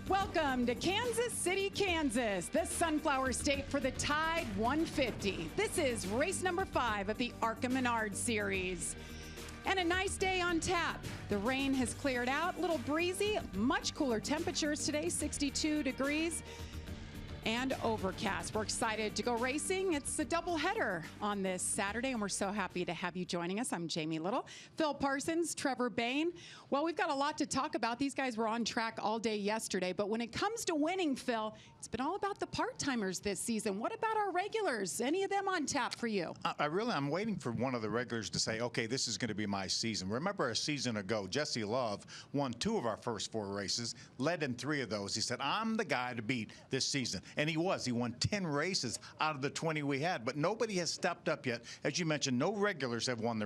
Welcome to Kansas City, Kansas, the Sunflower State for the Tide 150. This is race number 5 of the ARCA Menards Series. And a nice day on tap. The rain has cleared out, a little breezy, much cooler temperatures today, 62 degrees. And overcast. We're excited to go racing. It's a doubleheader on this Saturday, and we're so happy to have you joining us. I'm Jamie Little, Phil Parsons, Trevor Bain. Well, we've got a lot to talk about. These guys were on track all day yesterday, but when it comes to winning, Phil, it's been all about the part-timers this season. What about our regulars? Any of them on tap for you? I'm waiting for one of the regulars to say, okay, this is going to be my season. Remember a season ago, Jesse Love won 2 of our first 4 races, led in 3 of those. He said, I'm the guy to beat this season. And he was. He won 10 races out of the 20 we had, but nobody has stepped up yet. As you mentioned, no regulars have won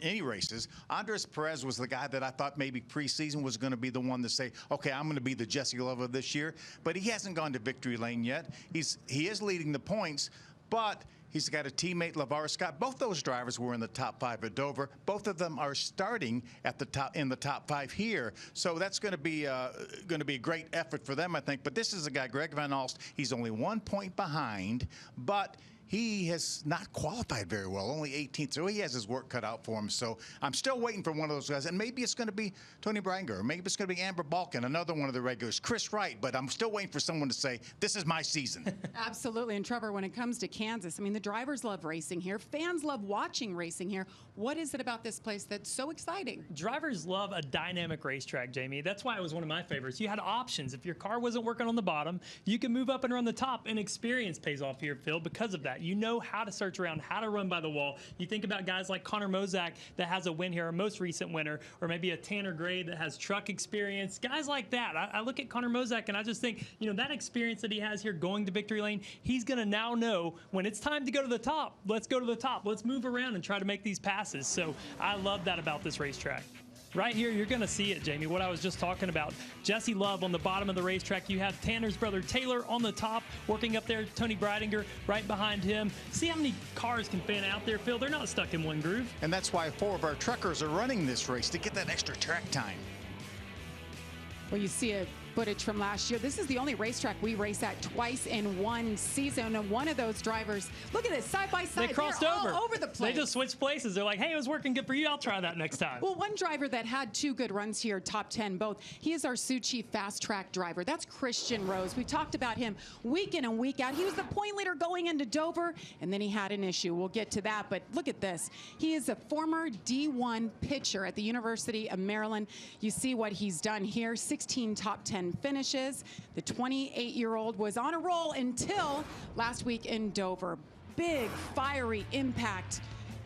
any races. Andres Perez was the guy that I thought maybe preseason was going to be the one to say, okay, I'm going to be the Jesse Love of this year, but he hasn't gone to victory lane yet. He is leading the points, but he's got a teammate, LeVar Scott. Both those drivers were in the top 5 at Dover. Both of them are starting at the top in the top 5 here. So that's going to be a great effort for them, I think. But this is a guy, Greg Van Alst. He's only 1 point behind, but he has not qualified very well, only 18th, so he has his work cut out for him. So I'm still waiting for one of those guys, and maybe it's going to be Tony Branger, or maybe it's going to be Amber Balkin, another one of the regulars, Chris Wright, but I'm still waiting for someone to say, this is my season. Absolutely, and Trevor, when it comes to Kansas, I mean, the drivers love racing here, fans love watching racing here. What is it about this place that's so exciting? Drivers love a dynamic racetrack, Jamie. That's why it was one of my favorites. You had options. If your car wasn't working on the bottom, you can move up and run the top, and experience pays off here, Phil, because of that. You know how to search around, how to run by the wall. You think about guys like Connor Mozak that has a win here, our most recent winner, or maybe a Tanner Gray that has truck experience. Guys like that. I look at Connor Mozak and I just think, you know, that experience that he has here going to victory lane, he's going to now know when it's time to go to the top. Let's go to the top. Let's move around and try to make these passes. So I love that about this racetrack. Right here, you're going to see it, Jamie, what I was just talking about. Jesse Love on the bottom of the racetrack. You have Tanner's brother Taylor on the top, working up there. Tony Breidinger right behind him. See how many cars can fan out there, Phil? They're not stuck in one groove. And that's why 4 of our truckers are running this race, to get that extra track time. Well, you see footage from last year. This is the only racetrack we race at twice in one season, and one of those drivers, look at this, side by side. They crossed They're over. all over the place. They just switched places. They're like, hey, it was working good for you. I'll try that next time. Well, one driver that had 2 good runs here, top 10 both, he is our Sioux Chief fast track driver. That's Christian Rose. We talked about him week in and week out. He was the point leader going into Dover, and then he had an issue. We'll get to that, but look at this. He is a former D1 pitcher at the University of Maryland. You see what he's done here, 16 top 10 finishes. The 28-year-old was on a roll until last week in Dover. Big, fiery impact.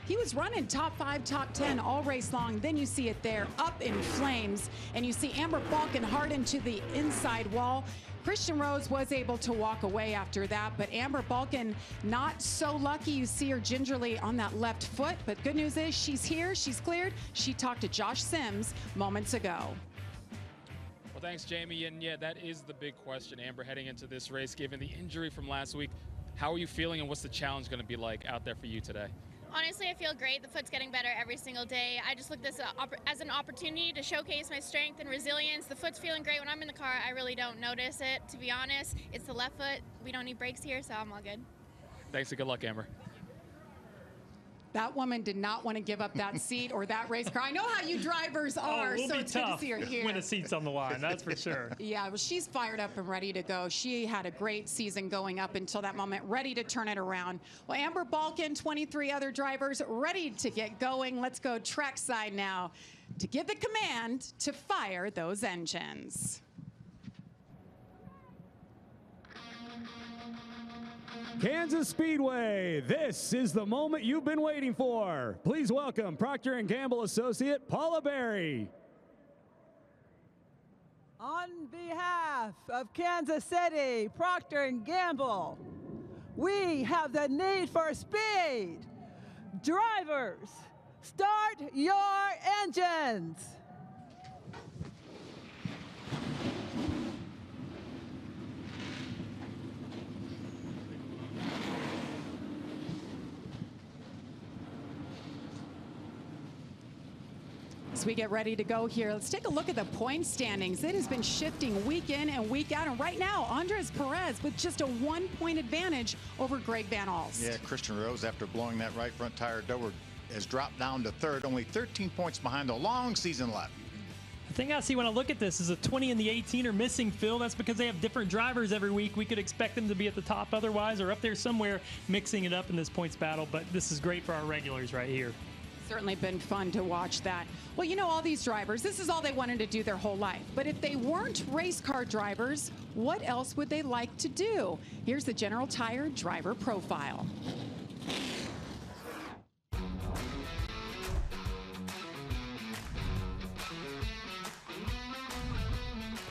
He was running top 5, top 10 all race long. Then you see it there, up in flames. And you see Amber Balkin hard into the inside wall. Christian Rose was able to walk away after that, but Amber Balkin not so lucky. You see her gingerly on that left foot, but good news is she's here, she's cleared. She talked to Josh Sims moments ago. Thanks, Jamie. And yeah, that is the big question, Amber, heading into this race, given the injury from last week. How are you feeling, and what's the challenge going to be like out there for you today? Honestly, I feel great. The foot's getting better every single day. I just look at this as an opportunity to showcase my strength and resilience. The foot's feeling great. When I'm in the car, I really don't notice it, to be honest. It's the left foot. We don't need brakes here, so I'm all good. Thanks and good luck, Amber. That woman did not want to give up that seat or that race car. I know how you drivers are, we'll so be it's good to see her here. When the seat's on the line, that's for sure. Yeah, well, she's fired up and ready to go. She had a great season going up until that moment, ready to turn it around. Well, Amber Balkin, 23 other drivers ready to get going. Let's go trackside now to give the command to fire those engines. Kansas Speedway, this is the moment you've been waiting for. Please welcome Procter & Gamble Associate Paula Berry. On behalf of Kansas City, Procter & Gamble, we have the need for speed. Drivers, start your engines. as we get ready to go here, let's take a look at the point standings. It has been shifting week in and week out. And right now, Andres Perez with just a 1-point advantage over Greg Van Alst. Yeah, Christian Rose, after blowing that right front tire door, has dropped down to third, only 13 points behind. A long season left. The thing I see when I look at this is the 20 and the 18 are missing, Phil. That's because they have different drivers every week. We could expect them to be at the top otherwise, or up there somewhere mixing it up in this points battle. But this is great for our regulars right here. Certainly been fun to watch that. Well, you know, all these drivers, this is all they wanted to do their whole life. But if they weren't race car drivers, what else would they like to do? Here's the General Tire driver profile.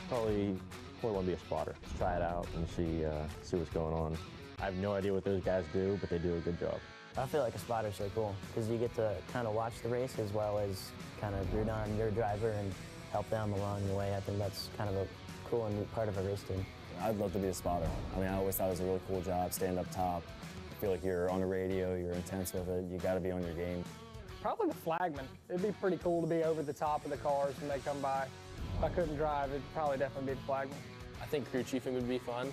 Probably want to be a spotter. Just try it out and see what's going on. I have no idea what those guys do, but they do a good job. I feel like a spotter's so cool because you get to kind of watch the race as well as kind of root on your driver and help them along the way. I think that's kind of a cool and neat part of a race team. I'd love to be a spotter. I mean, I always thought it was a really cool job, stand up top. I feel like you're on the radio, you're intense with it, you got to be on your game. Probably the flagman. It'd be pretty cool to be over the top of the cars when they come by. If I couldn't drive, it'd probably definitely be the flagman. I think crew chiefing would be fun,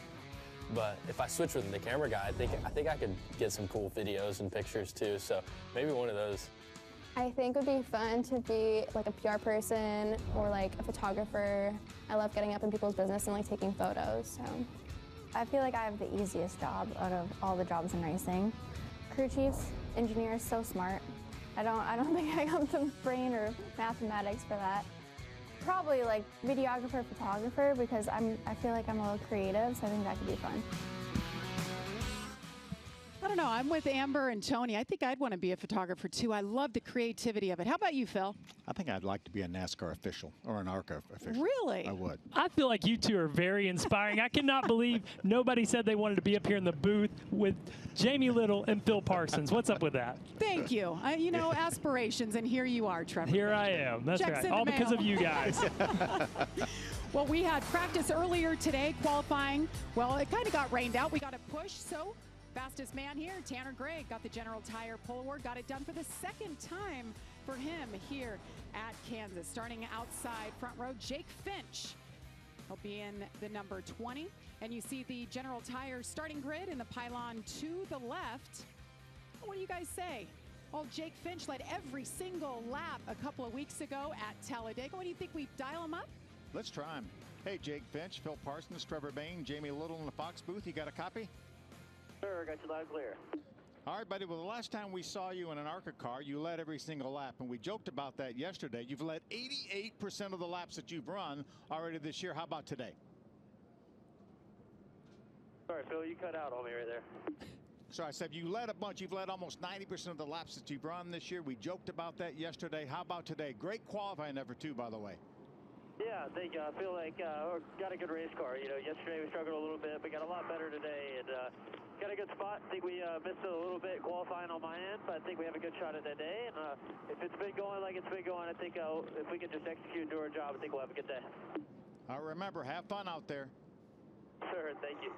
but if I switch with the camera guy, I think I could get some cool videos and pictures too, so maybe one of those. I think it would be fun to be like a PR person or like a photographer. I love getting up in people's business and like taking photos, so. I feel like I have the easiest job out of all the jobs in racing. Crew chiefs, engineers, so smart. I don't think I have the brain or mathematics for that. Probably like videographer, photographer, because I feel like I'm a little creative, so I think that could be fun. I don't know. I'm with Amber and Tony. I think I'd want to be a photographer too. I love the creativity of it. How about you, Phil? I think I'd like to be a NASCAR official or an ARCA official. Really? I would. I feel like you two are very inspiring. I cannot believe nobody said they wanted to be up here in the booth with Jamie Little and Phil Parsons. What's up with that? Thank you. You know, aspirations, and here you are, Trevor. Here I am. That's Checks right. All because of you guys. Well, we had practice earlier today, qualifying. Well, it kind of got rained out. We got a push, so fastest man here, Tanner Gray, got the General Tire pole award, got it done for the second time for him here at Kansas. Starting outside front row, Jake Finch. He'll be in the number 20. And you see the General Tire starting grid in the pylon to the left. What do you guys say? Well, Jake Finch led every single lap a couple of weeks ago at Talladega. What do you think, we dial him up? Let's try him. Hey, Jake Finch, Phil Parsons, Trevor Bain, Jamie Little in the Fox booth. You got a copy? Sir, got you loud and clear. All right, buddy. Well, the last time we saw you in an ARCA car, you led every single lap, and we joked about that yesterday. You've led 88% of the laps that you've run already this year. How about today? Sorry, Phil, you cut out on me right there. So I said you led a bunch. You've led almost 90% of the laps that you've run this year. We joked about that yesterday. How about today? Great qualifying effort, too, by the way. Yeah, thank you. I feel like we got a good race car. You know, yesterday we struggled a little bit, but got a lot better today, and got a good spot. I think we missed it a little bit qualifying on my end, but I think we have a good shot at that day. And if it's been going like it's been going, I think if we can just execute and do our job, I think we'll have a good day. Remember, have fun out there. Sure, thank you.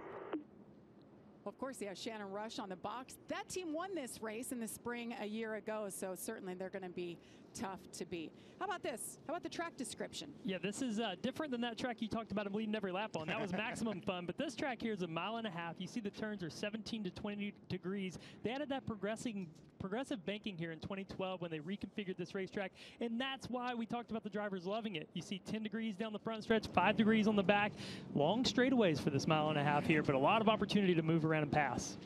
Well, of course, yeah, Shannon Rush on the box. That team won this race in the spring a year ago, so certainly they're going to be tough to beat. How about this? How about the track description? Yeah, this is different than that track you talked about and leading every lap on. That was maximum fun, but this track here is 1.5 miles. You see the turns are 17 to 20 degrees. They added that progressive banking here in 2012 when they reconfigured this racetrack, and that's why we talked about the drivers loving it. You see 10 degrees down the front stretch, 5 degrees on the back. Long straightaways for this 1.5 miles here, but a lot of opportunity to move around and pass.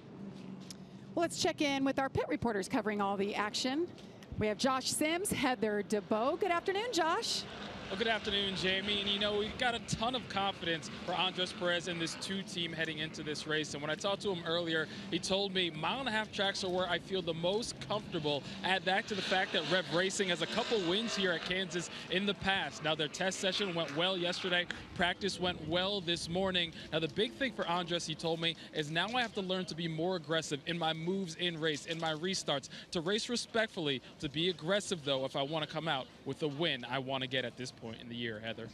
Well, let's check in with our pit reporters covering all the action. We have Josh Sims, Heather DeBoe. Good afternoon, Josh. Well, good afternoon, Jamie. And, you know, we've got a ton of confidence for Andres Perez and this 2 team heading into this race. And when I talked to him earlier, he told me 1.5 mile tracks are where I feel the most comfortable. Add that to the fact that Rev Racing has a couple wins here at Kansas in the past. Now, their test session went well yesterday. Practice went well this morning. Now, the big thing for Andres, he told me, is now I have to learn to be more aggressive in my moves in race, in my restarts, to race respectfully, to be aggressive, though, if I want to come out with the win I want to get at this point in the year, Heather.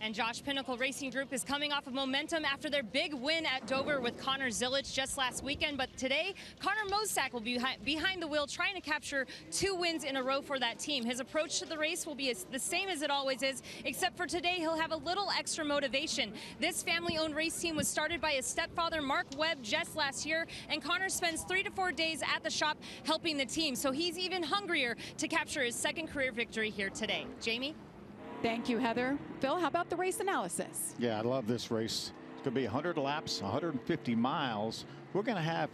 And Josh, Pinnacle Racing Group is coming off of momentum after their big win at Dover with Connor Zilic just last weekend. But today, Connor Mosak will be behind the wheel trying to capture 2 wins in a row for that team. His approach to the race will be the same as it always is, except for today he'll have a little extra motivation. This family-owned race team was started by his stepfather, Mark Webb, just last year, and Connor spends 3 to 4 days at the shop helping the team. So he's even hungrier to capture his second career victory here today. Jamie? Thank you, Heather. Phil, how about the race analysis? Yeah, I love this race. It's going to be 100 laps, 150 miles. We're going to have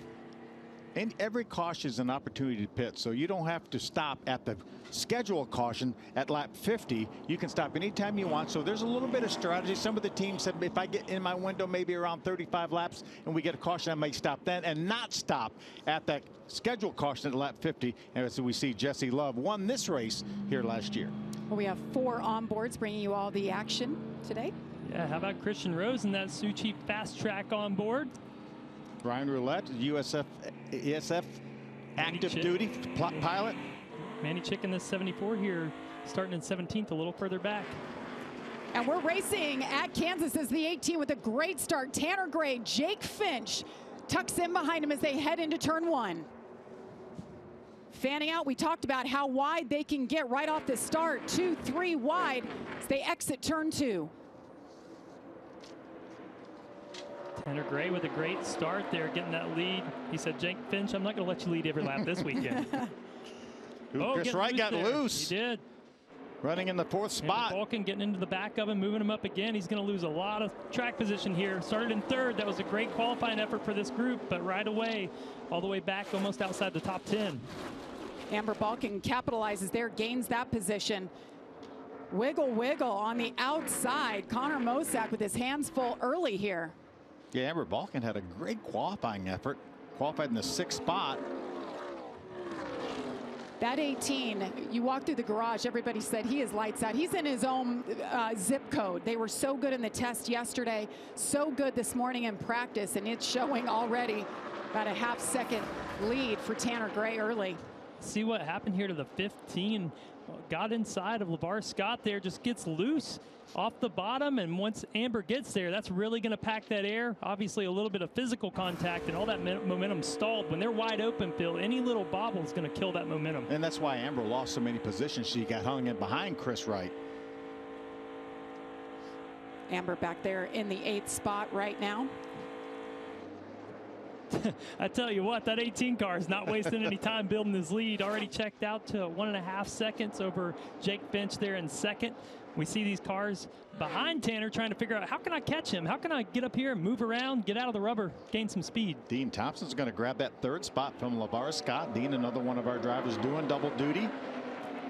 every caution is an opportunity to pit, so you don't have to stop at the scheduled caution at lap 50. You can stop anytime you want, so there's a little bit of strategy. Some of the teams said if I get in my window maybe around 35 laps and we get a caution, I may stop then and not stop at that scheduled caution at lap 50. And so we see Jesse Love won this race here last year. Well, we have 4 onboards bringing you all the action today. Yeah, how about Christian Rose and that Suchi Fast Track on board? Ryan Roulette, ESF active duty pilot. Manny Chick in the 74 here, starting in 17th, a little further back. And we're racing at Kansas as the 18 with a great start. Tanner Gray, Jake Finch tucks in behind him as they head into turn 1. Fanning out, we talked about how wide they can get right off the start. 2, 3 wide as they exit turn 2. Tanner Gray with a great start there, getting that lead. He said, Jake Finch, I'm not going to let you lead every lap this weekend. Chris Wright got loose. He did. Running in the 4th spot. Balkin getting into the back of him, moving him up again. He's going to lose a lot of track position here. Started in 3rd. That was a great qualifying effort for this group, but right away, all the way back, almost outside the top 10. Amber Balkin capitalizes there, gains that position. Wiggle, wiggle on the outside. Connor Mosak with his hands full early here. Yeah, Amber Balkin had a great qualifying effort. Qualified in the 6th spot. That 18, you walk through the garage, everybody said he is lights out. He's in his own zip code. They were so good in the test yesterday, so good this morning in practice, and it's showing already about a half-second lead for Tanner Gray early. See what happened here to the 15. Got inside of LeVar Scott there, just gets loose off the bottom, and once Amber gets there, that's really going to pack that air. Obviously a little bit of physical contact, and all that momentum stalled. When they're wide open, Phil, any little bobble is going to kill that momentum. And that's why Amber lost so many positions. She got hung in behind Chris Wright. Amber back there in the 8th spot right now. I tell you what, that 18 car is not wasting any time building his lead. Already checked out to 1.5 seconds over Jake Finch there in 2nd. We see these cars behind Tanner trying to figure out, how can I catch him? How can I get up here and move around, get out of the rubber, gain some speed? Dean Thompson's going to grab that 3rd spot from LeVar Scott. Dean, another one of our drivers doing double duty.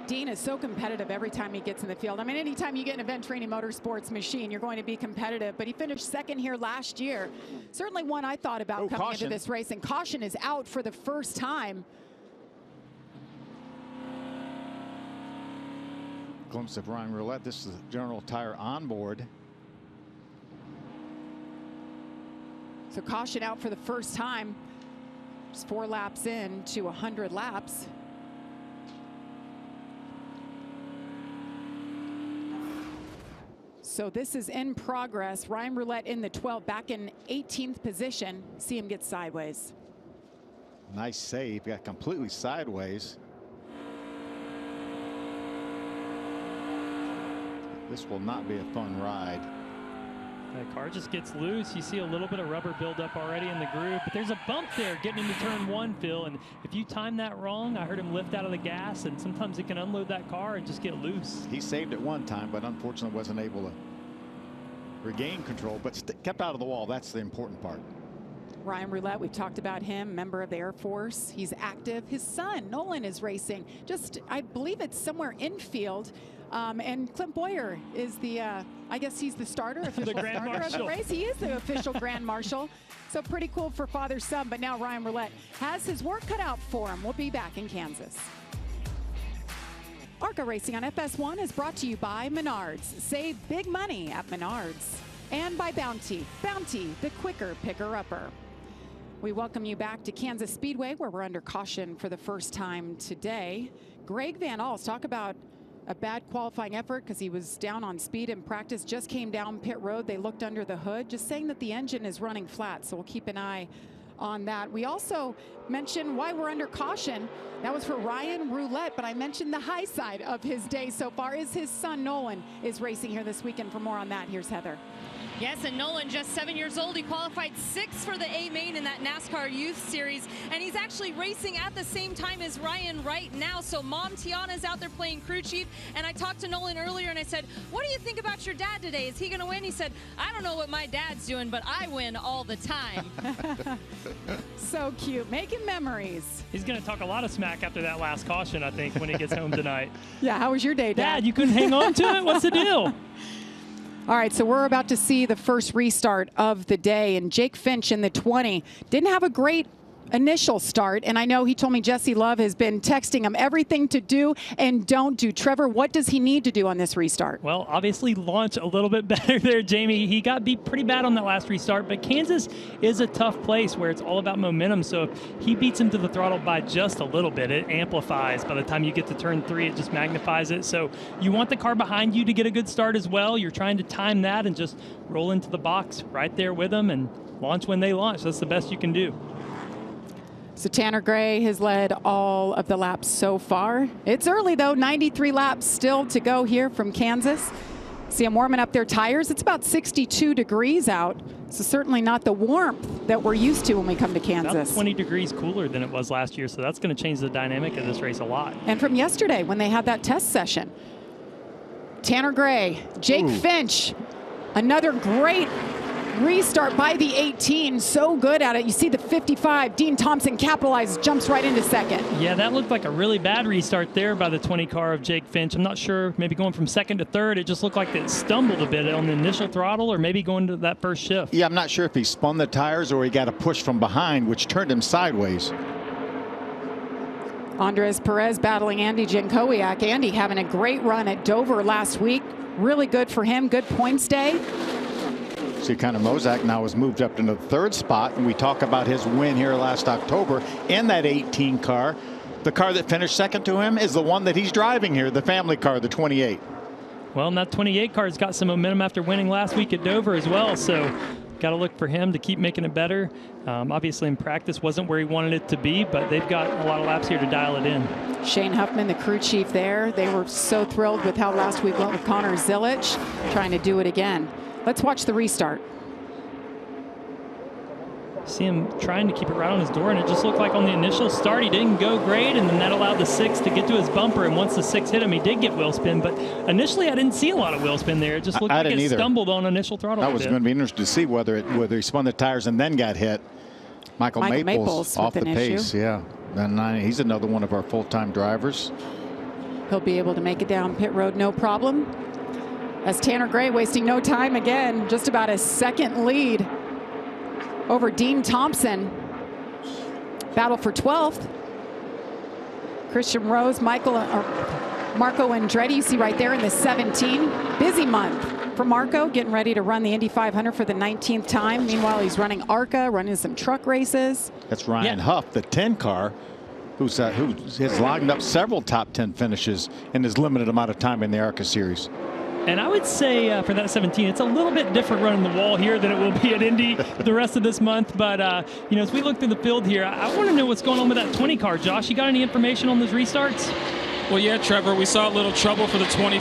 Dean is so competitive every time he gets in the field. I mean, anytime you get an Event Training Motorsports machine, you're going to be competitive. But he finished 2nd here last year. Certainly one I thought about coming into this race. And caution is out for the first time. Glimpse of Ryan Roulette. This is General Tire onboard. So caution out for the first time. Just 4 laps in to 100 laps. So this is in progress. Ryan Roulette in the 12, back in 18th position. See him get sideways. Nice save. Got completely sideways. This will not be a fun ride. The car just gets loose. You see a little bit of rubber buildup already in the groove, but there's a bump there getting into turn 1, Phil. And if you time that wrong, I heard him lift out of the gas, and sometimes he can unload that car and just get loose. He saved it one time, but unfortunately wasn't able to regain control, but kept out of the wall. That's the important part. Ryan Roulette, we've talked about him, member of the Air Force. He's active. His son, Nolan, is racing. Just, I believe it's somewhere infield. And Clint Boyer is the, I guess he's the starter, official starter of the race. He is the official Grand Marshal. So pretty cool for father-son. But now Ryan Roulette has his work cut out for him. We'll be back in Kansas. ARCA Racing on FS1 is brought to you by Menards. Save big money at Menards. And by Bounty. Bounty, the quicker picker-upper. We welcome you back to Kansas Speedway, where we're under caution for the first time today. Greg Van Alst, talk about a bad qualifying effort because he was down on speed in practice, just came down pit road. They looked under the hood, just saying that the engine is running flat. So we'll keep an eye on that. We also mentioned why we're under caution. That was for Ryan Roulette, but I mentioned the high side of his day so far is his son Nolan is racing here this weekend. For more on that, here's Heather. Yes, and Nolan, just 7 years old, he qualified 6th for the A main in that NASCAR Youth Series, and he's actually racing at the same time as Ryan right now. So Mom Tiana's out there playing crew chief, and I talked to Nolan earlier, and I said, what do you think about your dad today? Is he going to win? He said, I don't know what my dad's doing, but I win all the time. So cute, making memories. He's going to talk a lot of smack after that last caution, I think, when he gets home tonight. Yeah, how was your day, Dad? Dad, you couldn't hang on to it? What's the deal? All right, so we're about to see the first restart of the day, and Jake Finch in the 20 didn't have a great initial start, and I know he told me Jesse Love has been texting him everything to do and don't do. Trevor, what does he need to do on this restart? Well, obviously launch a little bit better there, Jamie. He got beat pretty bad on that last restart, but Kansas is a tough place where it's all about momentum. So if he beats him to the throttle by just a little bit, it amplifies. By the time you get to turn 3, it just magnifies it. So you want the car behind you to get a good start as well. You're trying to time that and just roll into the box right there with them and launch when they launch. That's the best you can do. So Tanner Gray has led all of the laps so far. It's early though, 93 laps still to go here from Kansas. See them warming up their tires. It's about 62 degrees out. So certainly not the warmth that we're used to when we come to Kansas. About 20 degrees cooler than it was last year, so that's going to change the dynamic of this race a lot. And from yesterday when they had that test session. Tanner Gray, Jake Finch, another great restart by the 18, so good at it. You see the 55, Dean Thompson capitalizes, jumps right into second. Yeah, that looked like a really bad restart there by the 20 car of Jake Finch. I'm not sure, maybe going from second to third, it just looked like it stumbled a bit on the initial throttle or maybe going to that first shift. Yeah, I'm not sure if he spun the tires or he got a push from behind, which turned him sideways. Andres Perez battling Andy Jankowiak. Andy having a great run at Dover last week. Really good for him, good points day. See, Connor Mozak now has moved up into the 3rd spot, and we talk about his win here last October in that 18 car. The car that finished second to him is the one that he's driving here, the family car, the 28. Well, and that 28 car's got some momentum after winning last week at Dover as well, so got to look for him to keep making it better. Obviously in practice wasn't where he wanted it to be, but they've got a lot of laps here to dial it in. Shane Huffman, the crew chief there. They were so thrilled with how last week went with Connor Zilich, trying to do it again. Let's watch the restart. See him trying to keep it right on his door, and it just looked like on the initial start he didn't go great, and then that allowed the 6 to get to his bumper, and once the 6 hit him, he did get wheel spin, but initially I didn't see a lot of wheel spin there. It just looked like it stumbled on initial throttle. That was going to be interesting to see whether he spun the tires and then got hit. Michael Maples off the pace, yeah. And he's another one of our full-time drivers. He'll be able to make it down pit road, no problem. As Tanner Gray wasting no time again, just about a second lead over Dean Thompson. Battle for 12th. Christian Rose, Marco Andretti, you see right there in the 17. Busy month for Marco, getting ready to run the Indy 500 for the 19th time. Meanwhile, he's running ARCA, running some truck races. That's Ryan Huff, the 10 car, who has logged up several top 10 finishes in his limited amount of time in the ARCA series. And I would say for that 17, it's a little bit different running the wall here than it will be at Indy the rest of this month. But, you know, as we look through the field here, I want to know what's going on with that 20 car. Josh, you got any information on those restarts? Well, yeah, Trevor, we saw a little trouble for the 20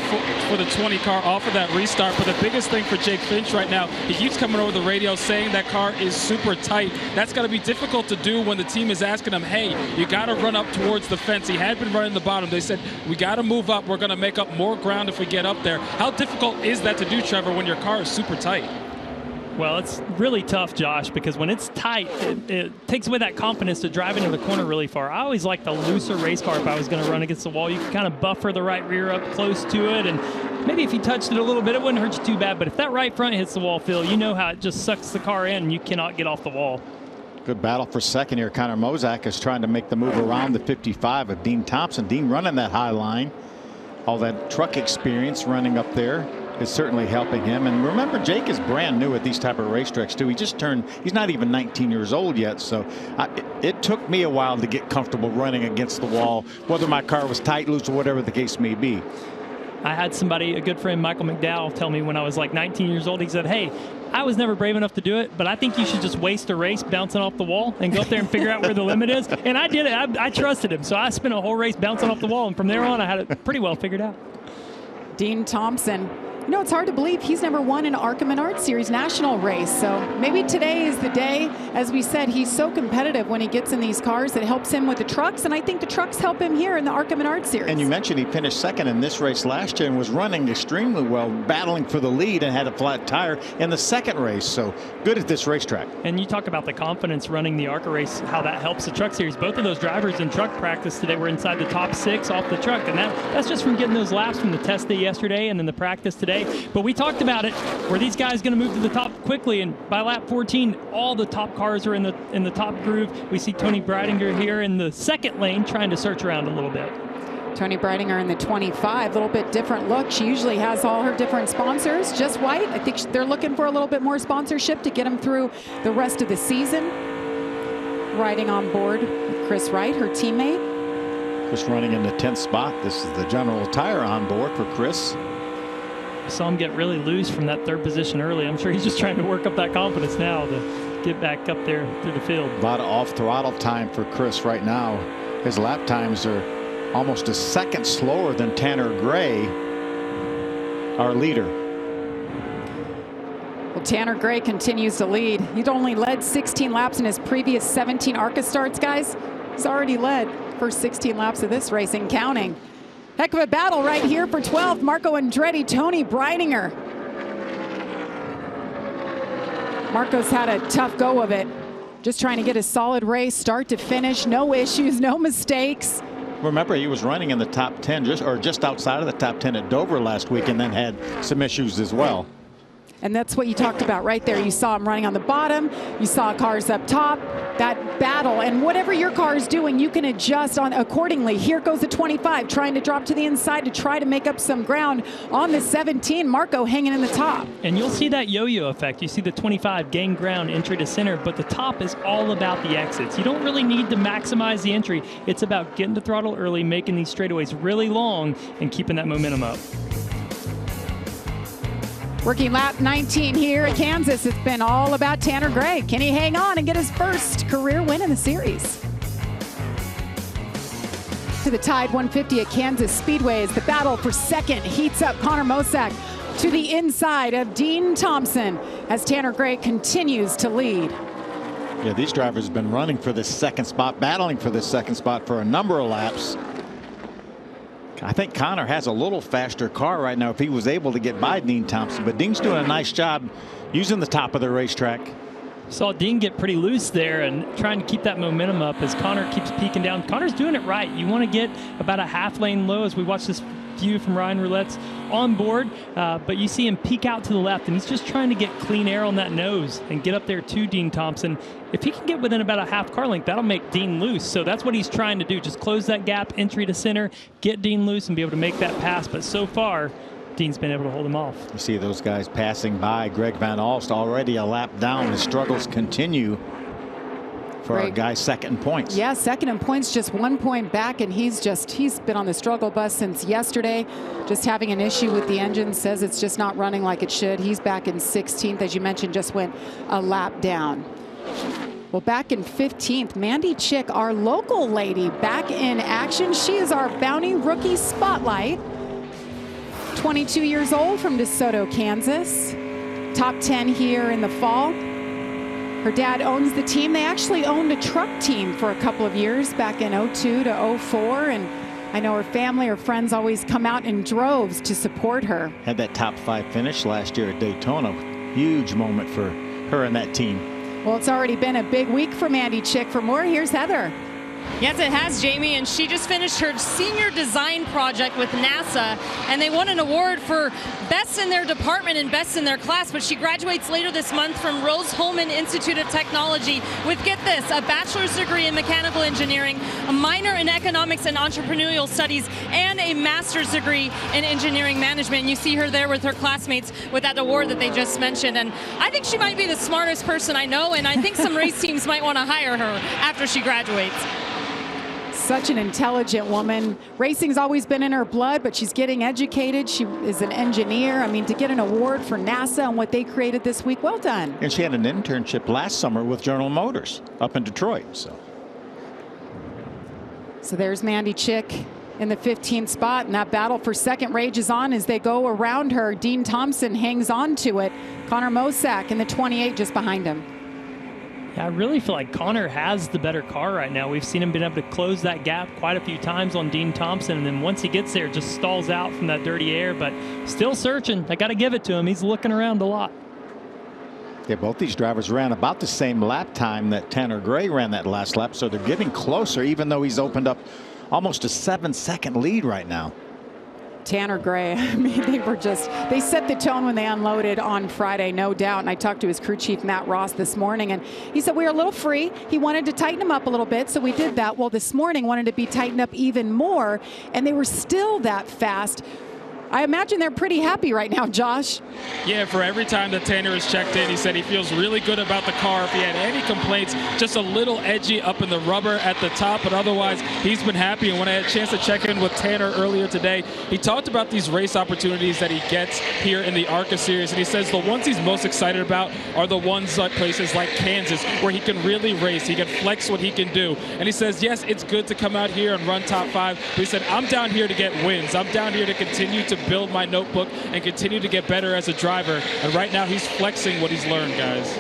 car off of that restart. But the biggest thing for Jake Finch right now, he keeps coming over the radio saying that car is super tight. That's got to be difficult to do when the team is asking him, hey, you got to run up towards the fence. He had been running the bottom. They said, we got to move up. We're going to make up more ground if we get up there. How difficult is that to do, Trevor, when your car is super tight? Well, it's really tough, Josh, because when it's tight, it takes away that confidence to drive into the corner really far. I always like the looser race car if I was going to run against the wall. You can kind of buffer the right rear up close to it, and maybe if you touched it a little bit, it wouldn't hurt you too bad. But if that right front hits the wall, Phil, you know how it just sucks the car in and you cannot get off the wall. Good battle for second here. Connor Mozak is trying to make the move around the 55 of Dean Thompson. Dean running that high line. All that truck experience running up there is certainly helping him. And remember, Jake is brand new at these type of racetracks too. He just turned, he's not even 19 years old yet. So it took me a while to get comfortable running against the wall, whether my car was tight, loose, or whatever the case may be. I had somebody, a good friend, Michael McDowell, tell me when I was like 19 years old, he said, hey, I was never brave enough to do it, but I think you should just waste a race bouncing off the wall and go up there and figure out where the limit is. And I did it. I trusted him. So I spent a whole race bouncing off the wall. And from there on, I had it pretty well figured out. Dean Thompson. You know, it's hard to believe he's never won an ARCA Menards Series national race. So maybe today is the day. As we said, he's so competitive when he gets in these cars. It helps him with the trucks, and I think the trucks help him here in the ARCA Menards Series. And you mentioned he finished second in this race last year and was running extremely well, battling for the lead, and had a flat tire in the second race. So good at this racetrack. And you talk about the confidence running the ARCA race, how that helps the truck series. Both of those drivers in truck practice today were inside the top 6 off the truck, and that's just from getting those laps from the test day yesterday and then the practice today. But we talked about it, were these guys going to move to the top quickly? And by lap 14, all the top cars are in the top groove. We see Tony Breidinger here in the second lane trying to search around a little bit. Tony Breidinger in the 25, a little bit different look. She usually has all her different sponsors, just white. I think they're looking for a little bit more sponsorship to get them through the rest of the season. Riding on board with Chris Wright, her teammate. Chris running in the 10th spot. This is the General Tire on board for Chris. Saw him get really loose from that 3rd position early. I'm sure he's just trying to work up that confidence now to get back up there through the field. A lot of off throttle time for Chris right now. His lap times are almost a second slower than Tanner Gray, our leader. Well, Tanner Gray continues to lead. He'd only led 16 laps in his previous 17 ARCA starts, guys. He's already led first 16 laps of this race and counting. Heck of a battle right here for 12. Marco Andretti, Tony Breidinger. Marco's had a tough go of it. Just trying to get a solid race, start to finish. No issues, no mistakes. Remember, he was running in the top 10, just outside of the top 10 at Dover last week, and then had some issues as well. And that's what you talked about right there. You saw him running on the bottom. You saw cars up top. That battle, and whatever your car is doing, you can adjust on accordingly. Here goes the 25, trying to drop to the inside to try to make up some ground on the 17. Marco hanging in the top. And you'll see that yo-yo effect. You see the 25 gain ground, entry to center, but the top is all about the exits. You don't really need to maximize the entry. It's about getting the throttle early, making these straightaways really long, and keeping that momentum up. Working lap 19 here at Kansas. It's been all about Tanner Gray. Can he hang on and get his first career win in the series? To the Tide 150 at Kansas Speedway as the battle for second heats up. Connor Mosack to the inside of Dean Thompson as Tanner Gray continues to lead. Yeah, these drivers have been running for this second spot, battling for this second spot for a number of laps. I think Connor has a little faster car right now if he was able to get by Dean Thompson, but Dean's doing a nice job using the top of the racetrack. Saw Dean get pretty loose there and trying to keep that momentum up as Connor keeps peeking down. Connor's doing it right. You want to get about a half lane low as we watch this view from Ryan Roulette's on board, but you see him peek out to the left, and he's just trying to get clean air on that nose and get up there to Dean Thompson. If he can get within about a half car length, that'll make Dean loose. So that's what he's trying to do. Just close that gap, entry to center, get Dean loose and be able to make that pass. But so far, Dean's been able to hold him off. You see those guys passing by. Greg Van Alst already a lap down. The struggles continue for our guy second in points. Yeah, second in points, just 1 point back, and he's been on the struggle bus since yesterday, just having an issue with the engine. Says it's just not running like it should. He's back in 16th, as you mentioned, just went a lap down. Well, back in 15th, Mandy Chick, our local lady, back in action. She is our Bounty Rookie Spotlight. 22 years old from DeSoto, Kansas. Top 10 here in the fall. Her dad owns the team. They actually owned a truck team for a couple of years back in 02 to 04. And I know her family, her friends always come out in droves to support her. Had that top 5 finish last year at Daytona. Huge moment for her and that team. Well, it's already been a big week for Mandy Chick. For more, here's Heather. Yes, it has, Jamie, and she just finished her senior design project with NASA, and they won an award for best in their department and best in their class, but she graduates later this month from Rose-Hulman Institute of Technology with, get this, a bachelor's degree in mechanical engineering, a minor in economics and entrepreneurial studies, and a master's degree in engineering management. And you see her there with her classmates with that award that they just mentioned, and I think she might be the smartest person I know, and I think some race teams might want to hire her after she graduates. such an intelligent woman. Racing's always been in her blood, but she's getting educated. She is an engineer. I mean, to get an award for NASA and what they created this week, well done. And she had an internship last summer with General Motors up in Detroit. So there's Mandy Chick in the 15th spot, and that battle for second rages on as they go around her. Dean Thompson hangs on to it. Connor Mosack in the 28 just behind him. Yeah, I really feel like Connor has the better car right now. We've seen him been able to close that gap quite a few times on Dean Thompson, and then once he gets there, just stalls out from that dirty air, but still searching. I got to give it to him. He's looking around a lot. Yeah, both these drivers ran about the same lap time that Tanner Gray ran that last lap, so they're getting closer, even though he's opened up almost a 7-second lead right now. Tanner Gray, I mean, they set the tone when they unloaded on Friday, no doubt. And I talked to his crew chief, Matt Ross, this morning, and he said we were a little free. He wanted to tighten them up a little bit, so we did that. Well, this morning wanted to be tightened up even more, and they were still that fast. I imagine they're pretty happy right now, Josh. Yeah, for every time that Tanner has checked in, he said he feels really good about the car. If he had any complaints, just a little edgy up in the rubber at the top, but otherwise he's been happy. And when I had a chance to check in with Tanner earlier today, he talked about these race opportunities that he gets here in the ARCA Series, and he says the ones he's most excited about are the ones like places like Kansas, where he can really race, he can flex what he can do. And he says, yes, it's good to come out here and run top 5, but he said, I'm down here to get wins. I'm down here to continue to build my notebook and continue to get better as a driver. And right now he's flexing what he's learned, guys.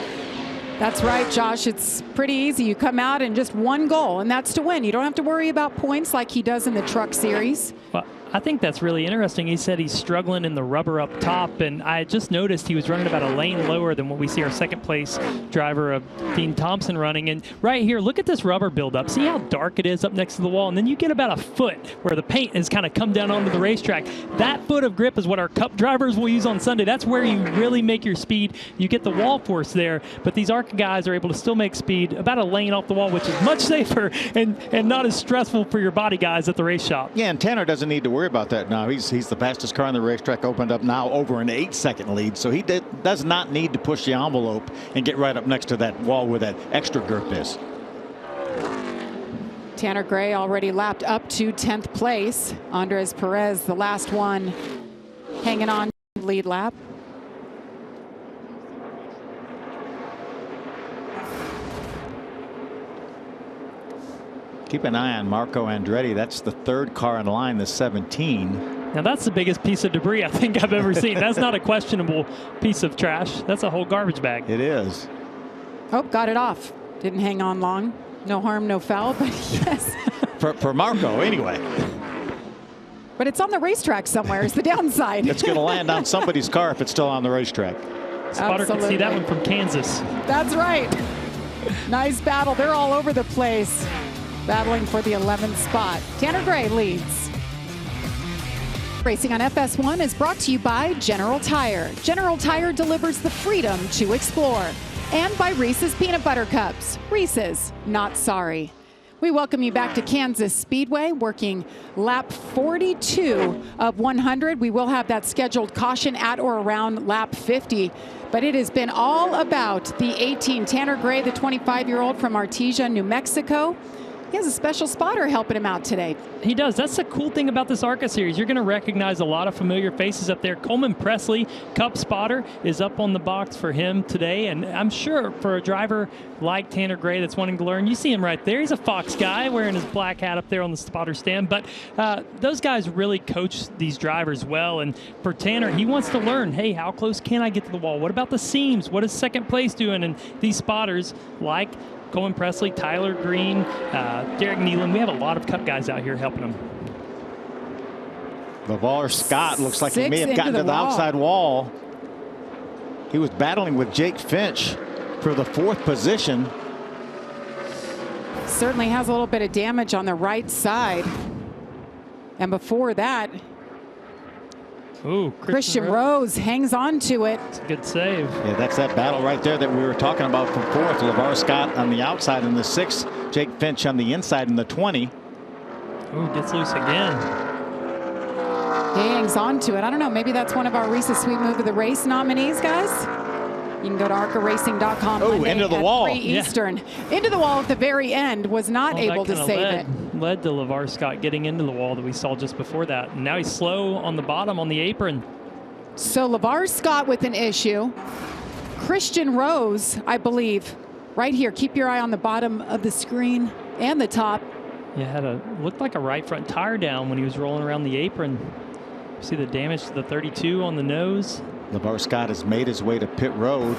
That's right, Josh. It's pretty easy. You come out and just one goal, and that's to win. You don't have to worry about points like he does in the Truck Series. Well, I think that's really interesting. He said he's struggling in the rubber up top, and I just noticed he was running about a lane lower than what we see our second place driver of Dean Thompson running. And right here, look at this rubber buildup. See how dark it is up next to the wall? And then you get about a foot where the paint has kind of come down onto the racetrack. That foot of grip is what our Cup drivers will use on Sunday. That's where you really make your speed. You get the wall force there, but these ARCA guys are able to still make speed about a lane off the wall, which is much safer and not as stressful for your body guys at the race shop. Yeah, and Tanner doesn't need to worry about that now. He's the fastest car on the racetrack, opened up now over an 8-second lead, so he does not need to push the envelope and get right up next to that wall where that extra grip is. Tanner Gray already lapped up to 10th place. Andres Perez, the last one, hanging on lead lap. Keep an eye on Marco Andretti. That's the third car in line, the 17. Now that's the biggest piece of debris I think I've ever seen. That's not a questionable piece of trash. That's a whole garbage bag. It is. Oh, got it off. Didn't hang on long. No harm, no foul, but yes. for Marco, anyway. But it's on the racetrack somewhere is the downside. It's going to land on somebody's car if it's still on the racetrack. Spotter can see that one from Kansas. That's right. Nice battle. They're all over the place, battling for the 11th spot. Tanner Gray leads. Racing on FS1 is brought to you by General Tire. General Tire delivers the freedom to explore. And by Reese's Peanut Butter Cups. Reese's, not sorry. We welcome you back to Kansas Speedway, working lap 42 of 100. We will have that scheduled caution at or around lap 50. But it has been all about the 18. Tanner Gray, the 25-year-old from Artesia, New Mexico. He has a special spotter helping him out today. He does. That's the cool thing about this ARCA Series. You're going to recognize a lot of familiar faces up there. Coleman Presley, Cup spotter, is up on the box for him today. And I'm sure for a driver like Tanner Gray that's wanting to learn, you see him right there. He's a Fox guy wearing his black hat up there on the spotter stand. But those guys really coach these drivers well. And for Tanner, he wants to learn, hey, how close can I get to the wall? What about the seams? What is second place doing? And these spotters like Coleman Presley, Tyler Green, Derek Nealon. We have a lot of Cup guys out here helping them. LeVar Scott looks like he may have gotten to the outside wall. He was battling with Jake Finch for the 4th position. Certainly has a little bit of damage on the right side. And before that, ooh, Christian Rose hangs on to it. It's a good save. Yeah, that's that battle right there that we were talking about from 4th. LeVar Scott on the outside in the 6th. Jake Finch on the inside in the 20. Ooh, gets loose again. He hangs on to it. I don't know, maybe that's one of our Reese's Sweet Move of the Race nominees, guys. You can go to arcaracing.com. Oh, into the wall. 3 Eastern. Into the wall at the very end, was not able to save it. led to LeVar Scott getting into the wall that we saw just before that. And now he's slow on the bottom on the apron. So LeVar Scott with an issue. Christian Rose, I believe, right here. Keep your eye on the bottom of the screen and the top. Yeah, looked like a right front tire down when he was rolling around the apron. See the damage to the 32 on the nose. LeVar Scott has made his way to pit road.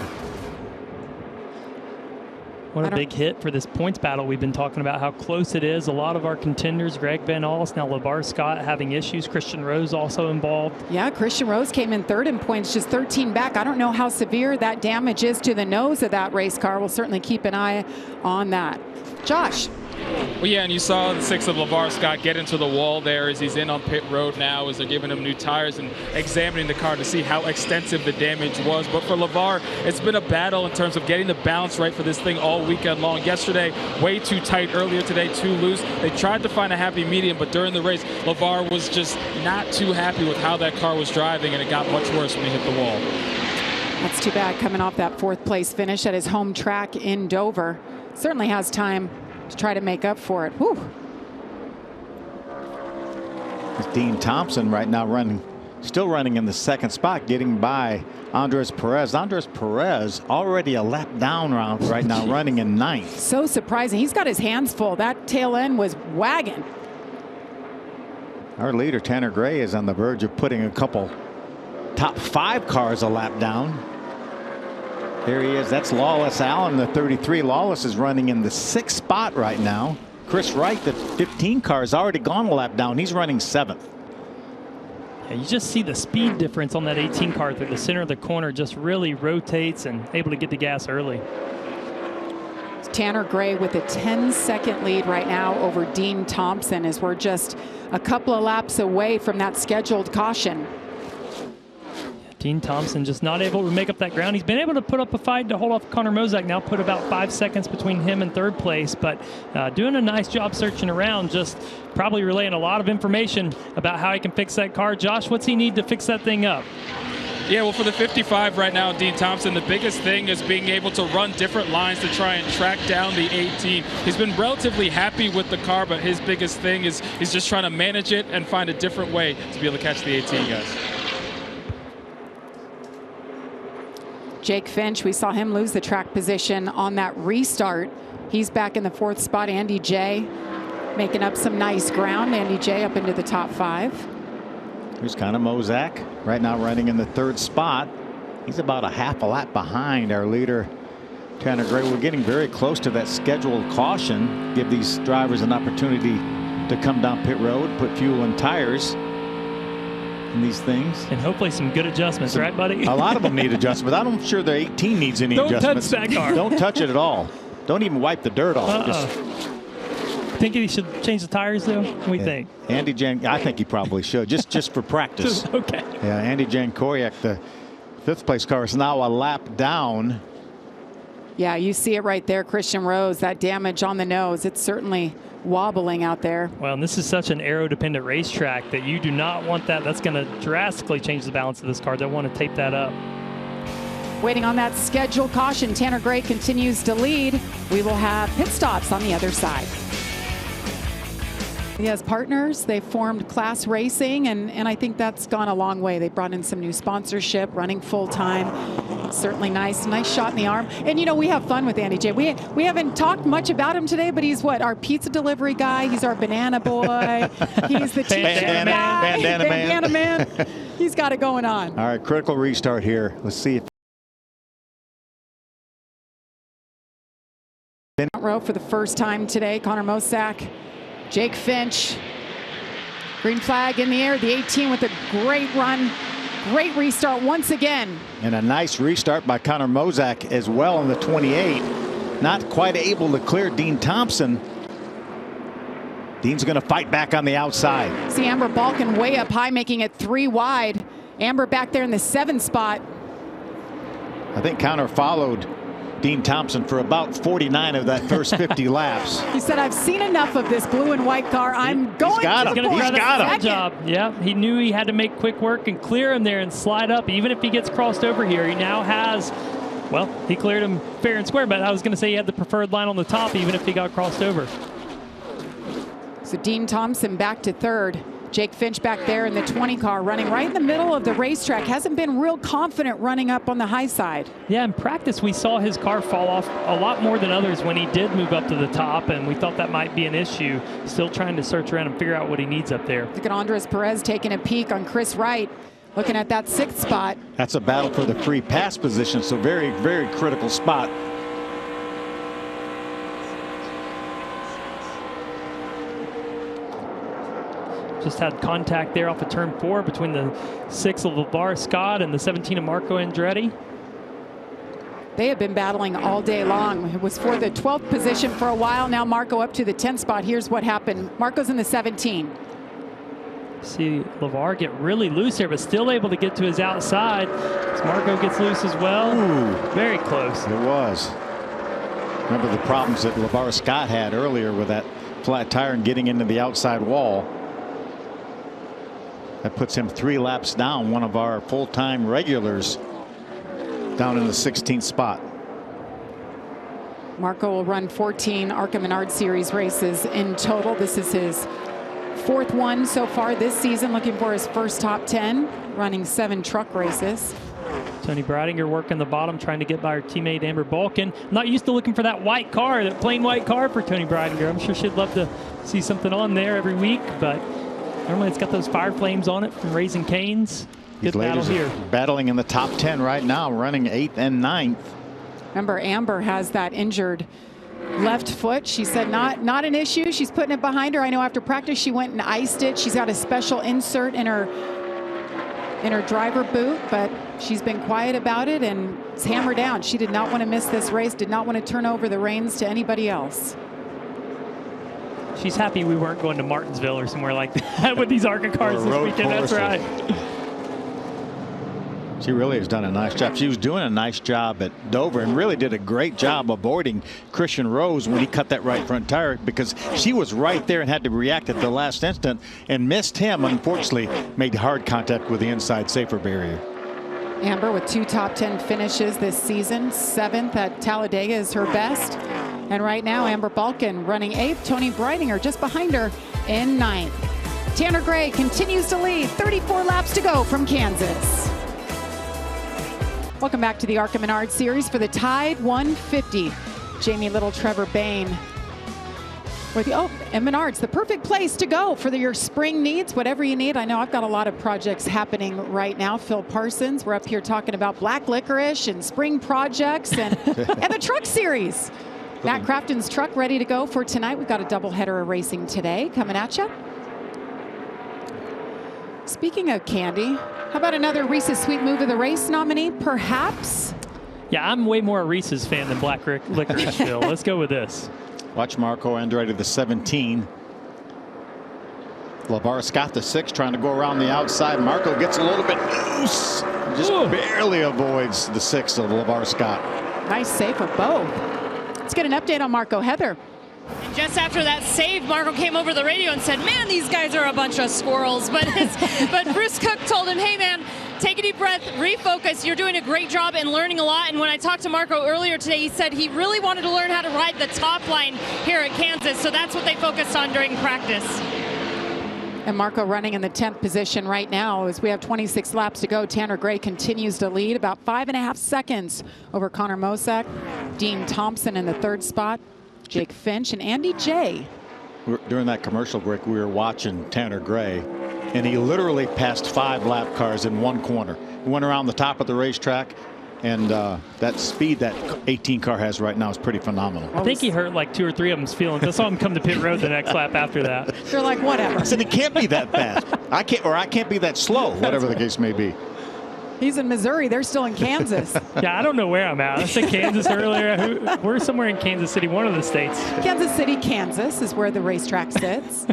What a big hit for this points battle. We've been talking about how close it is. A lot of our contenders, Greg Van Alst, now LeVar Scott having issues. Christian Rose also involved. Yeah, Christian Rose came in third in points, just 13 back. I don't know how severe that damage is to the nose of that race car. We'll certainly keep an eye on that. Josh. Well, yeah, and you saw the 6 of LeVar Scott get into the wall there as he's in on pit road now, as they're giving him new tires and examining the car to see how extensive the damage was. But for LeVar, it's been a battle in terms of getting the balance right for this thing all weekend long. Yesterday, way too tight. Earlier today, too loose. They tried to find a happy medium, but during the race, LeVar was just not too happy with how that car was driving, and it got much worse when he hit the wall. That's too bad, coming off that 4th place finish at his home track in Dover. Certainly has time to try to make up for it. Whew. It's Dean Thompson right now still running in the 2nd spot, getting by Andres Perez. Andres Perez already a lap down right now, running in 9th. So surprising. He's got his hands full. That tail end was wagging. Our leader, Tanner Gray, is on the verge of putting a couple top 5 cars a lap down. There he is. That's Lawless Allen, the 33. Lawless is running in the 6th spot right now. Chris Wright, the 15 car, has already gone a lap down. He's running 7th. Yeah, you just see the speed difference on that 18 car through the center of the corner. Just really rotates and able to get the gas early. It's Tanner Gray with a 10-second lead right now over Dean Thompson, as we're just a couple of laps away from that scheduled caution. Dean Thompson just not able to make up that ground. He's been able to put up a fight to hold off Connor Mozak. Now put about 5 seconds between him and 3rd place, but doing a nice job searching around, just probably relaying a lot of information about how he can fix that car. Josh, what's he need to fix that thing up? Yeah, well, for the 55 right now, Dean Thompson, the biggest thing is being able to run different lines to try and track down the 18. He's been relatively happy with the car, but his biggest thing is he's just trying to manage it and find a different way to be able to catch the 18, guys. Jake Finch, we saw him lose the track position on that restart. He's back in the 4th spot. Andy J making up some nice ground. Andy J up into the top 5. Here's Connor Mozak right now running in the 3rd spot. He's about a half a lap behind our leader, Tanner Gray. We're getting very close to that scheduled caution. Give these drivers an opportunity to come down pit road, put fuel in tires. In these things, and hopefully some good adjustments, right, buddy? A lot of them need adjustments. I'm sure the 18 needs any adjustments. Don't touch that car. Don't touch it at all. Don't even wipe the dirt off. Just think he should change the tires, though? What do you think? Andy I think he probably should, just for practice. Okay. Yeah, Andy Jankoriak, the 5th place car, is now a lap down. Yeah, you see it right there, Christian Rose, that damage on the nose. It's certainly wobbling out there. Well, and this is such an aero-dependent racetrack that you do not want that. That's going to drastically change the balance of this car. They want to tape that up. Waiting on that scheduled caution. Tanner Gray continues to lead. We will have pit stops on the other side. He has partners. They formed Class Racing, and I think that's gone a long way. They brought in some new sponsorship, running full-time. Certainly nice shot in the arm. And, you know, we have fun with Andy J. We haven't talked much about him today, but he's what? Our pizza delivery guy. He's our banana boy. He's the Bandana guy. Bandana man. He's got it going on. All right, critical restart here. Let's see if front row for the first time today. Connor Mozak, Jake Finch. Green flag in the air. The 18 with a great run. Great restart once again. And a nice restart by Connor Mozak as well in the 28. Not quite able to clear Dean Thompson. Dean's going to fight back on the outside. See Amber Balkan way up high, making it 3 wide. Amber back there in the 7th spot. I think Connor followed Dean Thompson for about 49 of that first 50 laps. He said, I've seen enough of this blue and white car. I'm going to got him. He's got him. Good job. Yeah, he knew he had to make quick work and clear him there and slide up. Even if he gets crossed over here, he now has, well, he cleared him fair and square, but I was going to say he had the preferred line on the top even if he got crossed over. So Dean Thompson back to third. Jake Finch back there in the 20 car, running right in the middle of the racetrack. Hasn't been real confident running up on the high side. Yeah, in practice, we saw his car fall off a lot more than others when he did move up to the top, and we thought that might be an issue. Still trying to search around and figure out what he needs up there. Look at Andres Perez taking a peek on Chris Wright, looking at that 6th spot. That's a battle for the free pass position, so very, very critical spot. Just had contact there off of turn 4 between the 6 of LeVar Scott and the 17 of Marco Andretti. They have been battling all day long. It was for the 12th position for a while. Now Marco up to the 10th spot. Here's what happened. Marco's in the 17. See LeVar get really loose here, but still able to get to his outside. As Marco gets loose as well. Ooh, very close. It was. Remember the problems that LeVar Scott had earlier with that flat tire and getting into the outside wall. That puts him 3 laps down, one of our full-time regulars down in the 16th spot. Marco will run 14 ARCA Menards Series races in total. This is his 4th one so far this season, looking for his first top 10, running 7 truck races. Tony Breidinger working the bottom, trying to get by her teammate Amber Balkin. Not used to looking for that white car, that plain white car for Tony Breidinger. I'm sure she'd love to see something on there every week, but normally it's got those fire flames on it from Raising Cane's. Good battle here. Battling in the top 10 right now, running 8th and 9th. Remember, Amber has that injured left foot. She said not an issue. She's putting it behind her. I know after practice she went and iced it. She's got a special insert in her driver boot, but she's been quiet about it and it's hammered down. She did not want to miss this race, did not want to turn over the reins to anybody else. She's happy we weren't going to Martinsville or somewhere like that with these ARCA cars this weekend. That's right. She really has done a nice job. She was doing a nice job at Dover and really did a great job avoiding Christian Rose when he cut that right front tire, because she was right there and had to react at the last instant and missed him. Unfortunately, made hard contact with the inside safer barrier. Amber with 2 top 10 finishes this season. 7th at Talladega is her best. And right now, Amber Balkin running 8th. Tony Breidinger just behind her in 9th. Tanner Gray continues to lead. 34 laps to go from Kansas. Welcome back to the ARCA Menards Series for the Tide 150. Jamie Little, Trevor Bain. And Menards, the perfect place to go for your spring needs, whatever you need. I know I've got a lot of projects happening right now. Phil Parsons, we're up here talking about black licorice and spring projects and, and the truck series. Matt Crafton's truck ready to go for tonight. We've got a doubleheader of racing today coming at you. Speaking of candy, how about another Reese's Sweet Move of the Race nominee, perhaps? Yeah, I'm way more a Reese's fan than black licorice, Phil. Let's go with this. Watch Marco Andretti, the 17. LeVar Scott, the 6, trying to go around the outside. Marco gets a little bit loose. Just barely avoids the 6 of LeVar Scott. Nice save for both. Let's get an update on Marco. Heather. And just after that save, Marco came over the radio and said, man, these guys are a bunch of squirrels. But Bruce Cook told him, hey, man, take a deep breath, refocus. You're doing a great job and learning a lot. And when I talked to Marco earlier today, he said he really wanted to learn how to ride the top line here at Kansas. So that's what they focused on during practice. And Marco running in the 10th position right now as we have 26 laps to go. Tanner Gray continues to lead about 5.5 seconds over Connor Mosack. Dean Thompson in the 3rd spot. Jake Finch and Andy J. During that commercial break, we were watching Tanner Gray, and he literally passed 5 lap cars in one corner. He went around the top of the racetrack, and that speed that 18 car has right now is pretty phenomenal. I think he hurt like 2 or 3 of them's feelings. I saw him come to pit road the next lap after that. They're like, whatever. I said, it can't be that fast. I can't be that slow, whatever the case may be. He's in Missouri. They're still in Kansas. Yeah, I don't know where I'm at. I said Kansas earlier. We're somewhere in Kansas City, one of the states. Kansas City, Kansas is where the racetrack sits.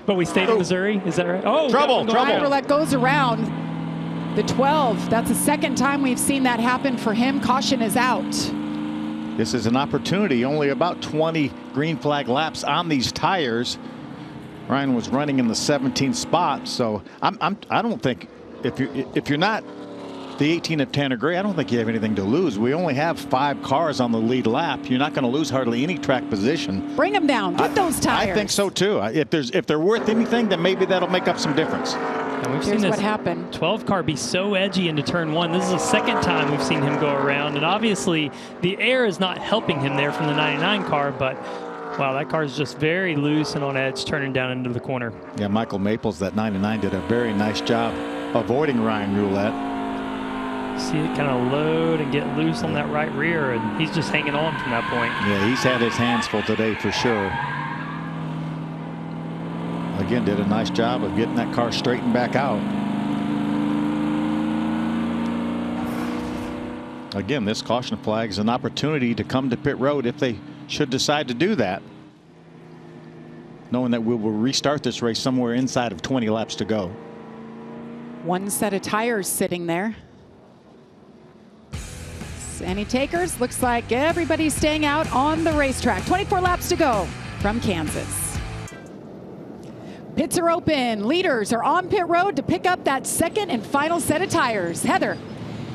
But we stayed in Missouri. Is that right? Oh, trouble. Roulette goes around the 12. That's the 2nd time we've seen that happen for him. Caution is out. This is an opportunity. Only about 20 green flag laps on these tires. Ryan was running in the 17th spot, so I don't think if you're not the 18 of Tanner Gray, I don't think you have anything to lose. We only have 5 cars on the lead lap. You're not going to lose hardly any track position. Bring them down. Get those tires. I think so too. If they're worth anything, then maybe that'll make up some difference. And we've Here's seen this what happened. 12 car be so edgy into turn 1. This is the second time we've seen him go around, and obviously the air is not helping him there from the 99 car, but wow, that car is just very loose and on edge turning down into the corner. Yeah, Michael Maples, that 99, did a very nice job avoiding Ryan Roulette. See it kind of load and get loose on that right rear, and he's just hanging on from that point. Yeah, he's had his hands full today for sure. Again, did a nice job of getting that car straightened back out. Again, this caution flag is an opportunity to come to pit road if they should decide to do that, knowing that we will restart this race somewhere inside of 20 laps to go. One set of tires sitting there. Any takers? Looks like everybody's staying out on the racetrack. 24 laps to go from Kansas. Pits are open. Leaders are on pit road to pick up that second and final set of tires. Heather.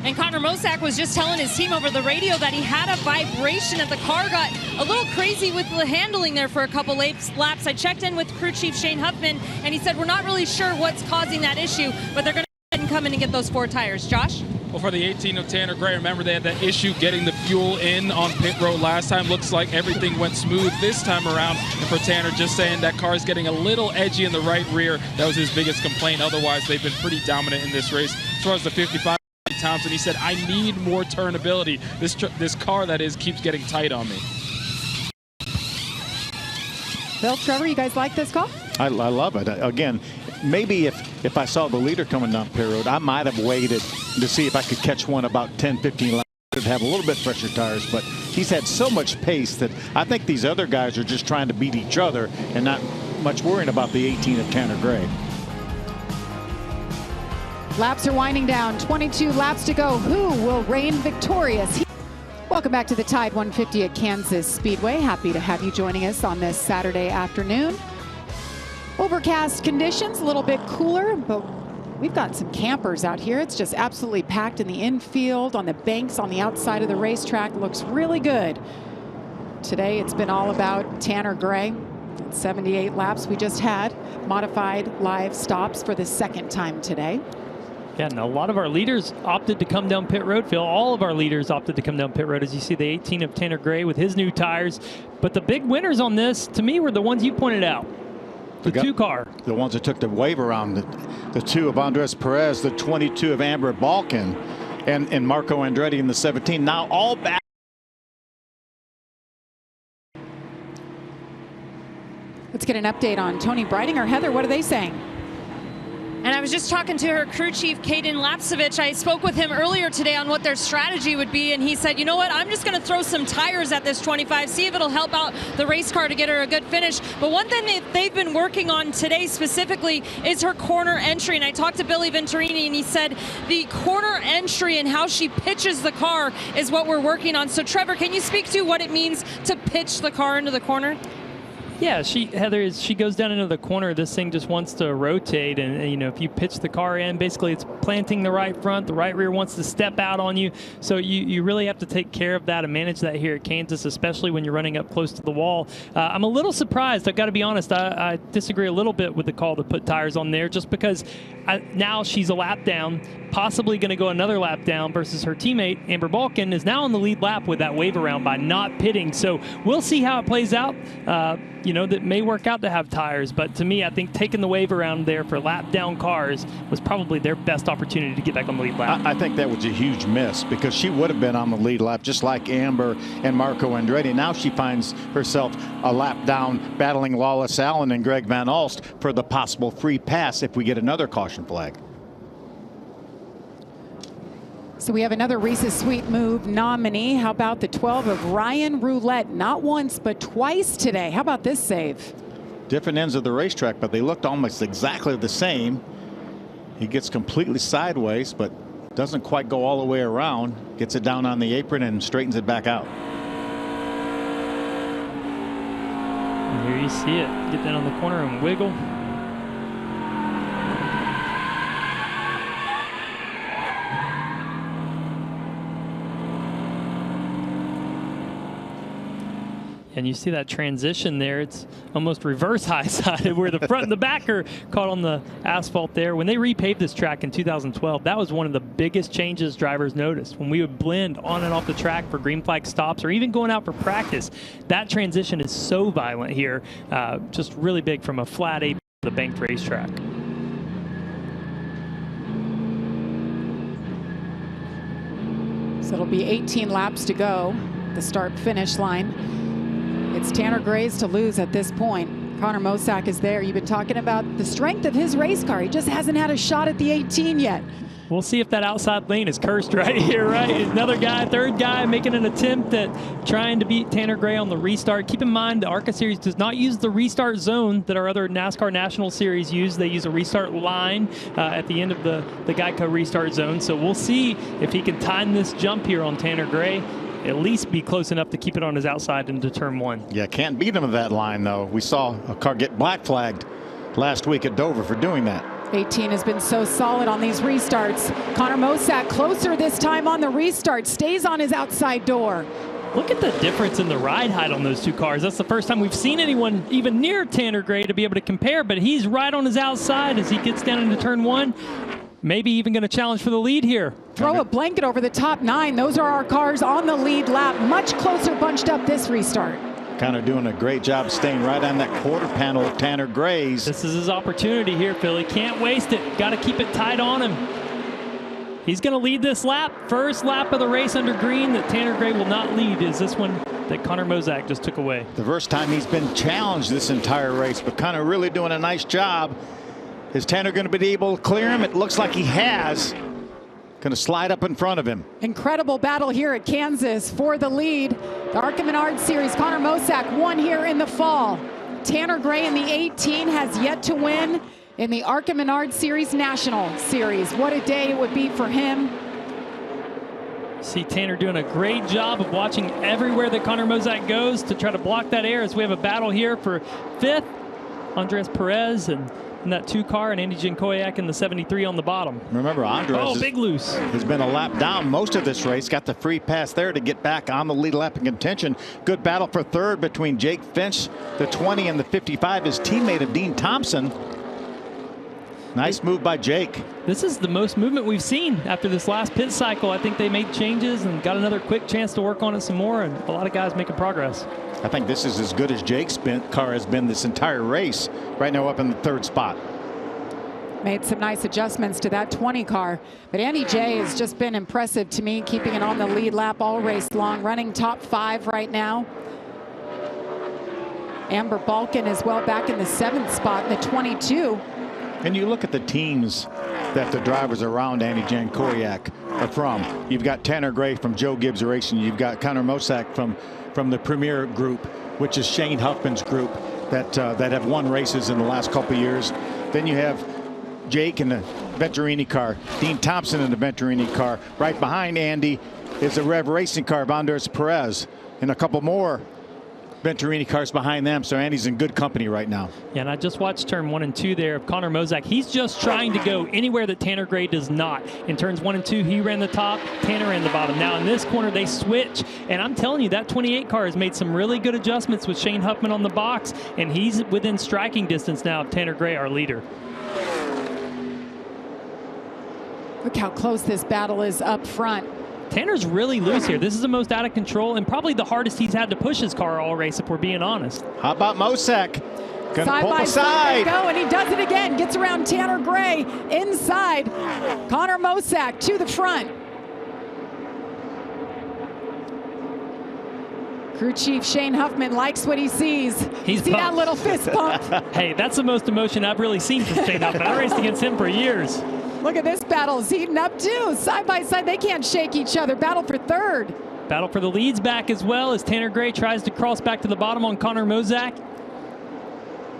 And Connor Mosak was just telling his team over the radio that he had a vibration, that the car got a little crazy with the handling there for a couple laps. I checked in with crew chief Shane Huffman, and he said we're not really sure what's causing that issue, but they're going to go ahead and come in and get those 4 tires. Josh? Well, for the 18 of Tanner Gray, remember they had that issue getting the fuel in on pit road last time. Looks like everything went smooth this time around. And for Tanner, just saying that car is getting a little edgy in the right rear. That was his biggest complaint. Otherwise, they've been pretty dominant in this race. As far as the 55 Thompson, he said, I need more turnability. This car, that is, keeps getting tight on me. Bill, Trevor, you guys like this call? I love it. Again, maybe if I saw the leader coming down pit road, I might have waited to see if I could catch one about 10, 15 laps to have a little bit fresher tires. But he's had so much pace that I think these other guys are just trying to beat each other and not much worrying about the 18 of Tanner Gray. Laps are winding down. 22 laps to go. Who will reign victorious? Welcome back to the Tide 150 at Kansas Speedway. Happy to have you joining us on this Saturday afternoon. Overcast conditions, a little bit cooler, but we've got some campers out here. It's just absolutely packed in the infield, on the banks, on the outside of the racetrack. Looks really good. Today it's been all about Tanner Gray. 78 laps we just had. Modified live stops for the second time today. Yeah, and a lot of our leaders opted to come down pit road, Phil. All of our leaders opted to come down pit road, as you see the 18 of Tanner Gray with his new tires. But the big winners on this, to me, were the ones you pointed out. The 2 car. The ones that took the wave around, the 2 of Andres Perez, the 22 of Amber Balkin, and Marco Andretti in the 17. Now all back. Let's get an update on Tony Breidinger. Heather, what are they saying? And I was just talking to her crew chief, Caden Lapsevich. I spoke with him earlier today on what their strategy would be, and he said, you know what, I'm just going to throw some tires at this 25, see if it'll help out the race car to get her a good finish. But one thing that they've been working on today specifically is her corner entry. And I talked to Billy Venturini, and he said the corner entry and how she pitches the car is what we're working on. So, Trevor, can you speak to what it means to pitch the car into the corner? Yeah, Heather, as she goes down into the corner, this thing just wants to rotate, and you know, if you pitch the car in, basically it's planting the right front, the right rear wants to step out on you. So you really have to take care of that and manage that here at Kansas, especially when you're running up close to the wall. I'm a little surprised, I've got to be honest. I disagree a little bit with the call to put tires on there, just because now she's a lap down, possibly going to go another lap down, versus her teammate Amber Balkin is now on the lead lap with that wave around by not pitting. So we'll see how it plays out. You know, that may work out to have tires, but to me, I think taking the wave around there for lap down cars was probably their best opportunity to get back on the lead lap. I think that was a huge miss, because she would have been on the lead lap just like Amber and Marco Andretti. Now she finds herself a lap down, battling Lawless Allen and Greg Van Alst for the possible free pass if we get another caution flag. So we have another Reese's Sweet Move nominee. How about the 12 of Ryan Roulette? Not once, but twice today. How about this save? Different ends of the racetrack, but they looked almost exactly the same. He gets completely sideways, but doesn't quite go all the way around. Gets it down on the apron and straightens it back out. And here you see it. Get down on the corner and wiggle. And you see that transition there. It's almost reverse high-sided where the front and the back are caught on the asphalt there. When they repaved this track in 2012, that was one of the biggest changes drivers noticed. When we would blend on and off the track for green flag stops or even going out for practice, that transition is so violent here. Just really big from a flat A to the banked racetrack. So it'll be 18 laps to go, the start-finish line. It's Tanner Gray's to lose at this point. Connor Mosack is there. You've been talking about the strength of his race car. He just hasn't had a shot at the 18 yet. We'll see if that outside lane is cursed right here, right? Another guy, third guy, making an attempt at trying to beat Tanner Gray on the restart. Keep in mind, the ARCA Series does not use the restart zone that our other NASCAR National Series use. They use a restart line at the end of the Geico restart zone. So we'll see if he can time this jump here on Tanner Gray. At least be close enough to keep it on his outside into turn 1. Yeah, can't beat him at that line, though. We saw a car get black flagged last week at Dover for doing that. 18 has been so solid on these restarts. Connor Mosack closer this time on the restart, stays on his outside door. Look at the difference in the ride height on those two cars. That's the first time we've seen anyone even near Tanner Gray to be able to compare, but he's right on his outside as he gets down into turn 1. Maybe even going to challenge for the lead here. Throw a blanket over the top 9. Those are our cars on the lead lap. Much closer bunched up this restart. Kind of doing a great job staying right on that quarter panel of Tanner Gray's. This is his opportunity here, Philly. Can't waste it. Got to keep it tight on him. He's going to lead this lap. First lap of the race under green that Tanner Gray will not lead is this one that Connor Mosack just took away. The first time he's been challenged this entire race, but Connor really doing a nice job. Is Tanner going to be able to clear him? It looks like he has. Going to slide up in front of him. Incredible battle here at Kansas for the lead. The ARCA Menards Series, Connor Mosack won here in the fall. Tanner Gray in the 18 has yet to win in the ARCA Menards Series National Series. What a day it would be for him. See Tanner doing a great job of watching everywhere that Connor Mosack goes to try to block that air as we have a battle here for 5th. Andres Perez and in that 2 car and Andy Jankowiak in the 73 on the bottom. Remember, Andres big loose. Has been a lap down most of this race. Got the free pass there to get back on the lead lap in contention. Good battle for 3rd between Jake Finch, the 20, and the 55, his teammate of Dean Thompson. Nice move by Jake. This is the most movement we've seen after this last pit cycle. I think they made changes and got another quick chance to work on it some more, and a lot of guys making progress. I think this is as good as Jake's car has been this entire race. Right now up in the 3rd spot. Made some nice adjustments to that 20 car. But Andy J has just been impressive to me, keeping it on the lead lap all race long, running top 5 right now. Amber Balkin as well back in the 7th spot in the 22. And you look at the teams that the drivers around Andy Jankowiak are from. You've got Tanner Gray from Joe Gibbs Racing. You've got Connor Mosack from the Premier Group, which is Shane Huffman's group that have won races in the last couple of years. Then you have Jake in the Venturini car, Dean Thompson in the Venturini car. Right behind Andy is the Rev Racing car of Andres Perez, and a couple more Venturini cars behind them. So Andy's in good company right now. Yeah, and I just watched turn 1 and 2 there of Connor Mosack. He's just trying to go anywhere that Tanner Gray does not. In turns 1 and 2, he ran the top, Tanner ran the bottom. Now in this corner, they switch. And I'm telling you, that 28 car has made some really good adjustments with Shane Huffman on the box. And he's within striking distance now of Tanner Gray, our leader. Look how close this battle is up front. Tanner's really loose here. This is the most out of control and probably the hardest he's had to push his car all race, if we're being honest. How about Mosack? Side by side they go, and he does it again. Gets around Tanner Gray inside. Connor Mosack to the front. Crew chief Shane Huffman likes what he sees. He's See that little fist pump? Hey, that's the most emotion I've really seen from Shane Huffman. I raced against him for years. Look at this battle. It's heating up too. Side by side, they can't shake each other. Battle for 3rd. Battle for the leads back as well as Tanner Gray tries to cross back to the bottom on Connor Mosack.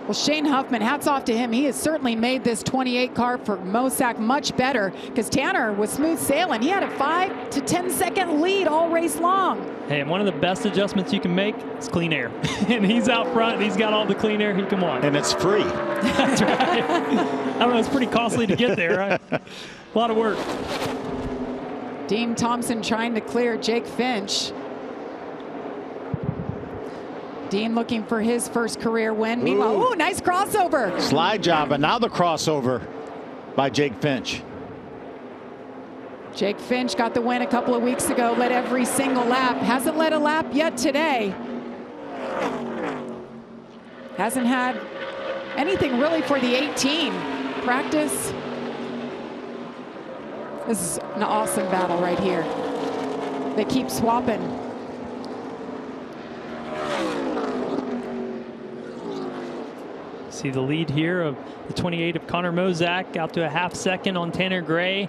Well, Shane Huffman, hats off to him. He has certainly made this 28 car for Mosack much better because Tanner was smooth sailing. He had a 5 to 10 second lead all race long. Hey, and one of the best adjustments you can make is clean air. And he's out front, and he's got all the clean air he can want. And it's free. That's right. I don't know, it's pretty costly to get there, right? A lot of work. Dean Thompson trying to clear Jake Finch. Dean looking for his first career win. Meanwhile, ooh, nice crossover. Slide job, and now the crossover by Jake Finch. Jake Finch got the win a couple of weeks ago, led every single lap. Hasn't led a lap yet today. Hasn't had anything really for the 18. Practice. This is an awesome battle right here. They keep swapping. See the lead here of the 28 of Connor Mozak out to a half second on Tanner Gray.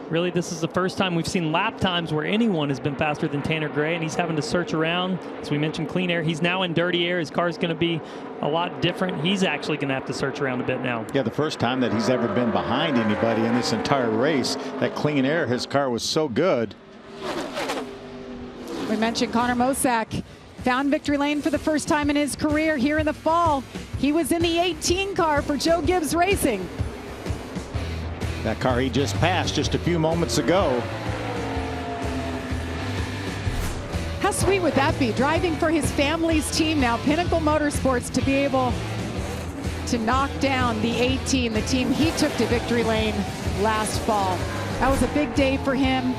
Really, this is the first time we've seen lap times where anyone has been faster than Tanner Gray, and he's having to search around. As we mentioned, clean air. He's now in dirty air. His car is going to be a lot different. He's actually going to have to search around a bit now. Yeah, the first time that he's ever been behind anybody in this entire race. That clean air, his car was so good. We mentioned Connor Mozak found victory lane for the first time in his career here in the fall. He was in the 18 car for Joe Gibbs Racing. That car he just passed just a few moments ago. How sweet would that be? Driving for his family's team now, Pinnacle Motorsports, to be able to knock down the 18, the team he took to victory lane last fall. That was a big day for him.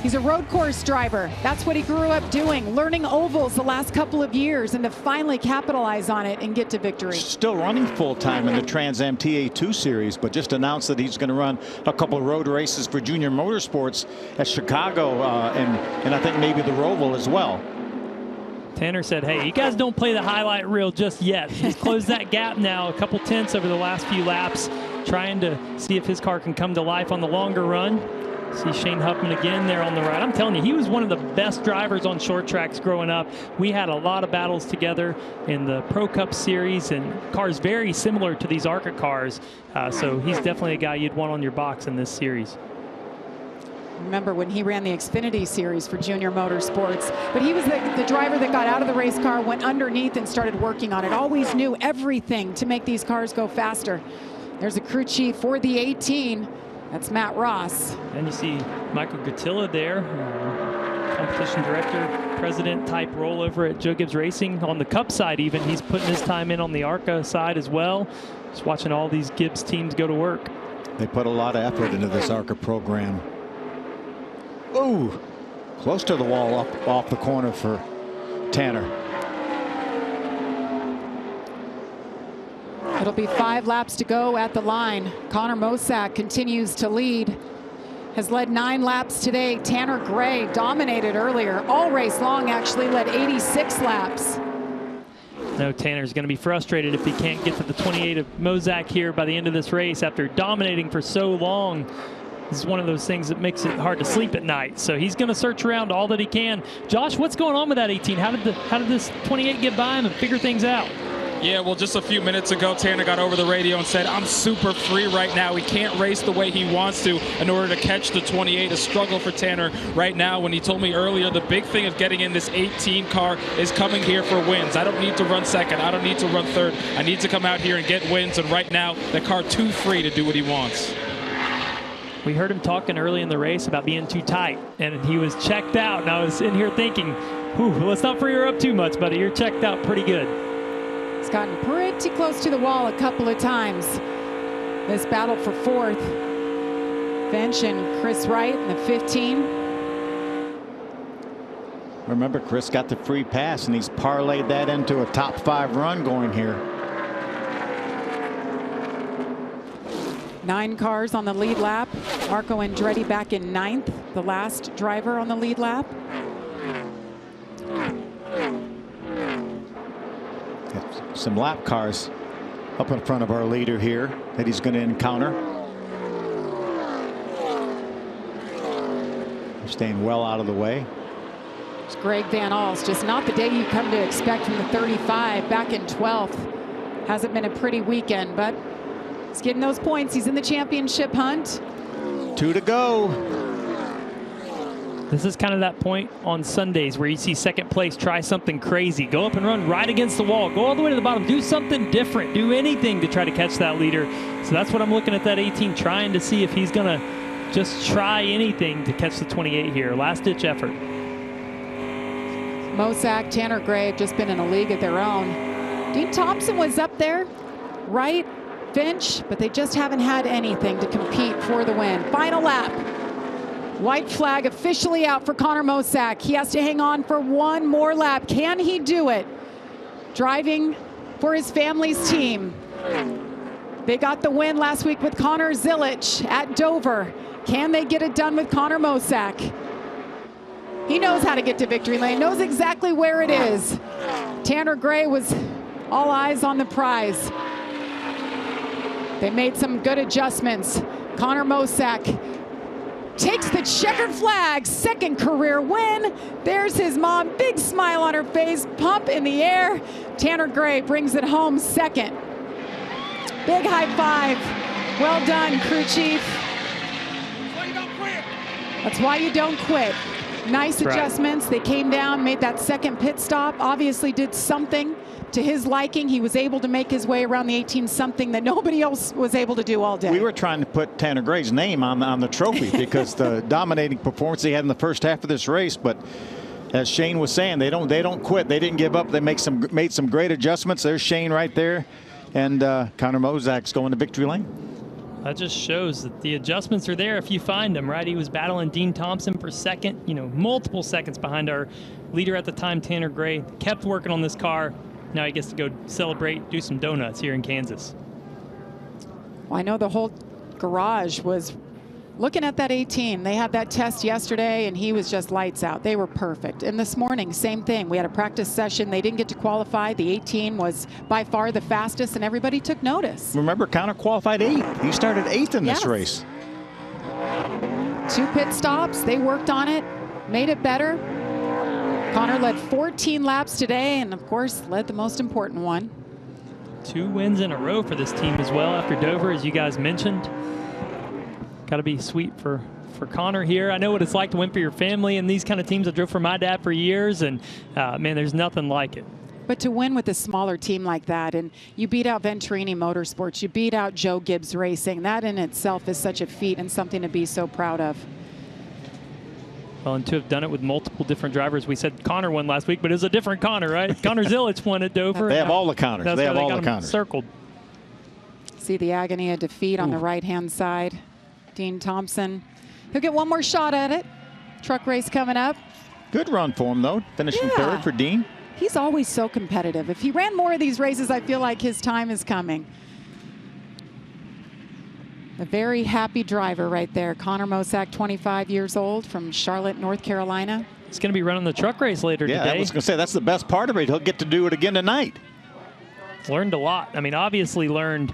He's a road course driver. That's what he grew up doing, learning ovals the last couple of years, and to finally capitalize on it and get to victory. Still running full-time in the Trans Am TA2 series, but just announced that he's going to run a couple of road races for Junior Motorsports at Chicago and I think maybe the Roval as well. Tanner said, hey, you guys don't play the highlight reel just yet. He's closed that gap now, a couple tenths over the last few laps, trying to see if his car can come to life on the longer run. See Shane Huffman again there on the right. I'm telling you, he was one of the best drivers on short tracks growing up. We had a lot of battles together in the Pro Cup series, and cars very similar to these ARCA cars. So he's definitely a guy you'd want on your box in this series. Remember when he ran the Xfinity series for Junior Motorsports, but he was the driver that got out of the race car, went underneath and started working on it. Always knew everything to make these cars go faster. There's a crew chief for the 18. That's Matt Ross. And you see Michael Gattilla there, competition director, president type role over at Joe Gibbs Racing. On the Cup side even, he's putting his time in on the ARCA side as well. Just watching all these Gibbs teams go to work. They put a lot of effort into this ARCA program. Ooh, close to the wall up off the corner for Tanner. It'll be 5 laps to go at the line. Connor Mozak continues to lead. Has led 9 laps today. Tanner Gray dominated earlier. All race long, actually led 86 laps. No, Tanner's going to be frustrated if he can't get to the 28 of Mozak here by the end of this race after dominating for so long. This is one of those things that makes it hard to sleep at night. So he's going to search around all that he can. Josh, what's going on with that 18? How did this 28 get by him and figure things out? Yeah, well, just a few minutes ago, Tanner got over the radio and said, I'm super free right now. He can't race the way he wants to in order to catch the 28. A struggle for Tanner right now. When he told me earlier, the big thing of getting in this 18 car is coming here for wins. I don't need to run second. I don't need to run third. I need to come out here and get wins. And right now, the car too free to do what he wants. We heard him talking early in the race about being too tight, and he was checked out. And I was in here thinking, let's not free her up too much, buddy. You're checked out pretty good. He's gotten pretty close to the wall a couple of times. This battle for 4th. Finch and Chris Wright in the 15. Remember, Chris got the free pass, and he's parlayed that into a top 5 run going here. 9 cars on the lead lap. Marco Andretti back in 9th, the last driver on the lead lap. Some lap cars up in front of our leader here that he's going to encounter. They're staying well out of the way. It's Greg Van Alst, just not the day you come to expect from the 35, back in 12th. Hasn't been a pretty weekend, but he's getting those points. He's in the championship hunt. 2 to go. This is kind of that point on Sundays where you see second place try something crazy. Go up and run right against the wall. Go all the way to the bottom. Do something different. Do anything to try to catch that leader. So that's what I'm looking at that 18, trying to see if he's going to just try anything to catch the 28 here. Last-ditch effort. Mosak, Tanner Gray have just been in a league of their own. Dean Thompson was up there, right? Finch, but they just haven't had anything to compete for the win. Final lap. White flag officially out for Connor Mosak. He has to hang on for one more lap. Can he do it? Driving for his family's team. They got the win last week with Connor Zilic at Dover. Can they get it done with Connor Mosak? He knows how to get to victory lane, knows exactly where it is. Tanner Gray was all eyes on the prize. They made some good adjustments. Connor Mosak takes the checkered flag, second career win. There's his mom, big smile on her face, pump in the air. Tanner Gray brings it home second. Big high five. Well done, crew chief. That's why you don't quit. Nice adjustments. They came down, made that second pit stop, obviously did something to his liking. He was able to make his way around the 18, something that nobody else was able to do all day. We were trying to put Tanner Gray's name on the trophy because the dominating performance he had in the first half of this race, but as Shane was saying, they don't quit. They didn't give up. They made some great adjustments. There's Shane right there, and Connor Mosak's going to victory lane. That just shows that the adjustments are there if you find them, right? He was battling Dean Thompson for second, multiple seconds behind our leader at the time, Tanner Gray. Kept working on this car. Now he gets to go celebrate, do some donuts here in Kansas. Well, I know the whole garage was looking at that 18. They had that test yesterday, and he was just lights out. They were perfect. And this morning, same thing. We had a practice session. They didn't get to qualify. The 18 was by far the fastest, and everybody took notice. Remember, Connor qualified 8th. He started 8th in this race. 2 pit stops. They worked on it, made it better. Connor led 14 laps today, and of course, led the most important one. 2 wins in a row for this team as well after Dover, as you guys mentioned. Got to be sweet for Connor here. I know what it's like to win for your family and these kind of teams. I drove for my dad for years, and man, there's nothing like it. But to win with a smaller team like that, and you beat out Venturini Motorsports, you beat out Joe Gibbs Racing, that in itself is such a feat and something to be so proud of. Well, and to have done it with multiple different drivers. We said Connor won last week, but it was a different Connor, right? Connor Zilic won at Dover. They have all the Connors. They have all the Connors. Circled. See the agony of defeat on the right-hand side. Dean Thompson. He'll get one more shot at it. Truck race coming up. Good run for him, though. Finishing third for Dean. He's always so competitive. If he ran more of these races, I feel like his time is coming. A very happy driver right there. Connor Mosak, 25 years old, from Charlotte, North Carolina. He's going to be running the truck race later today. Yeah, I was going to say, that's the best part of it. He'll get to do it again tonight. Learned a lot. I mean, obviously learned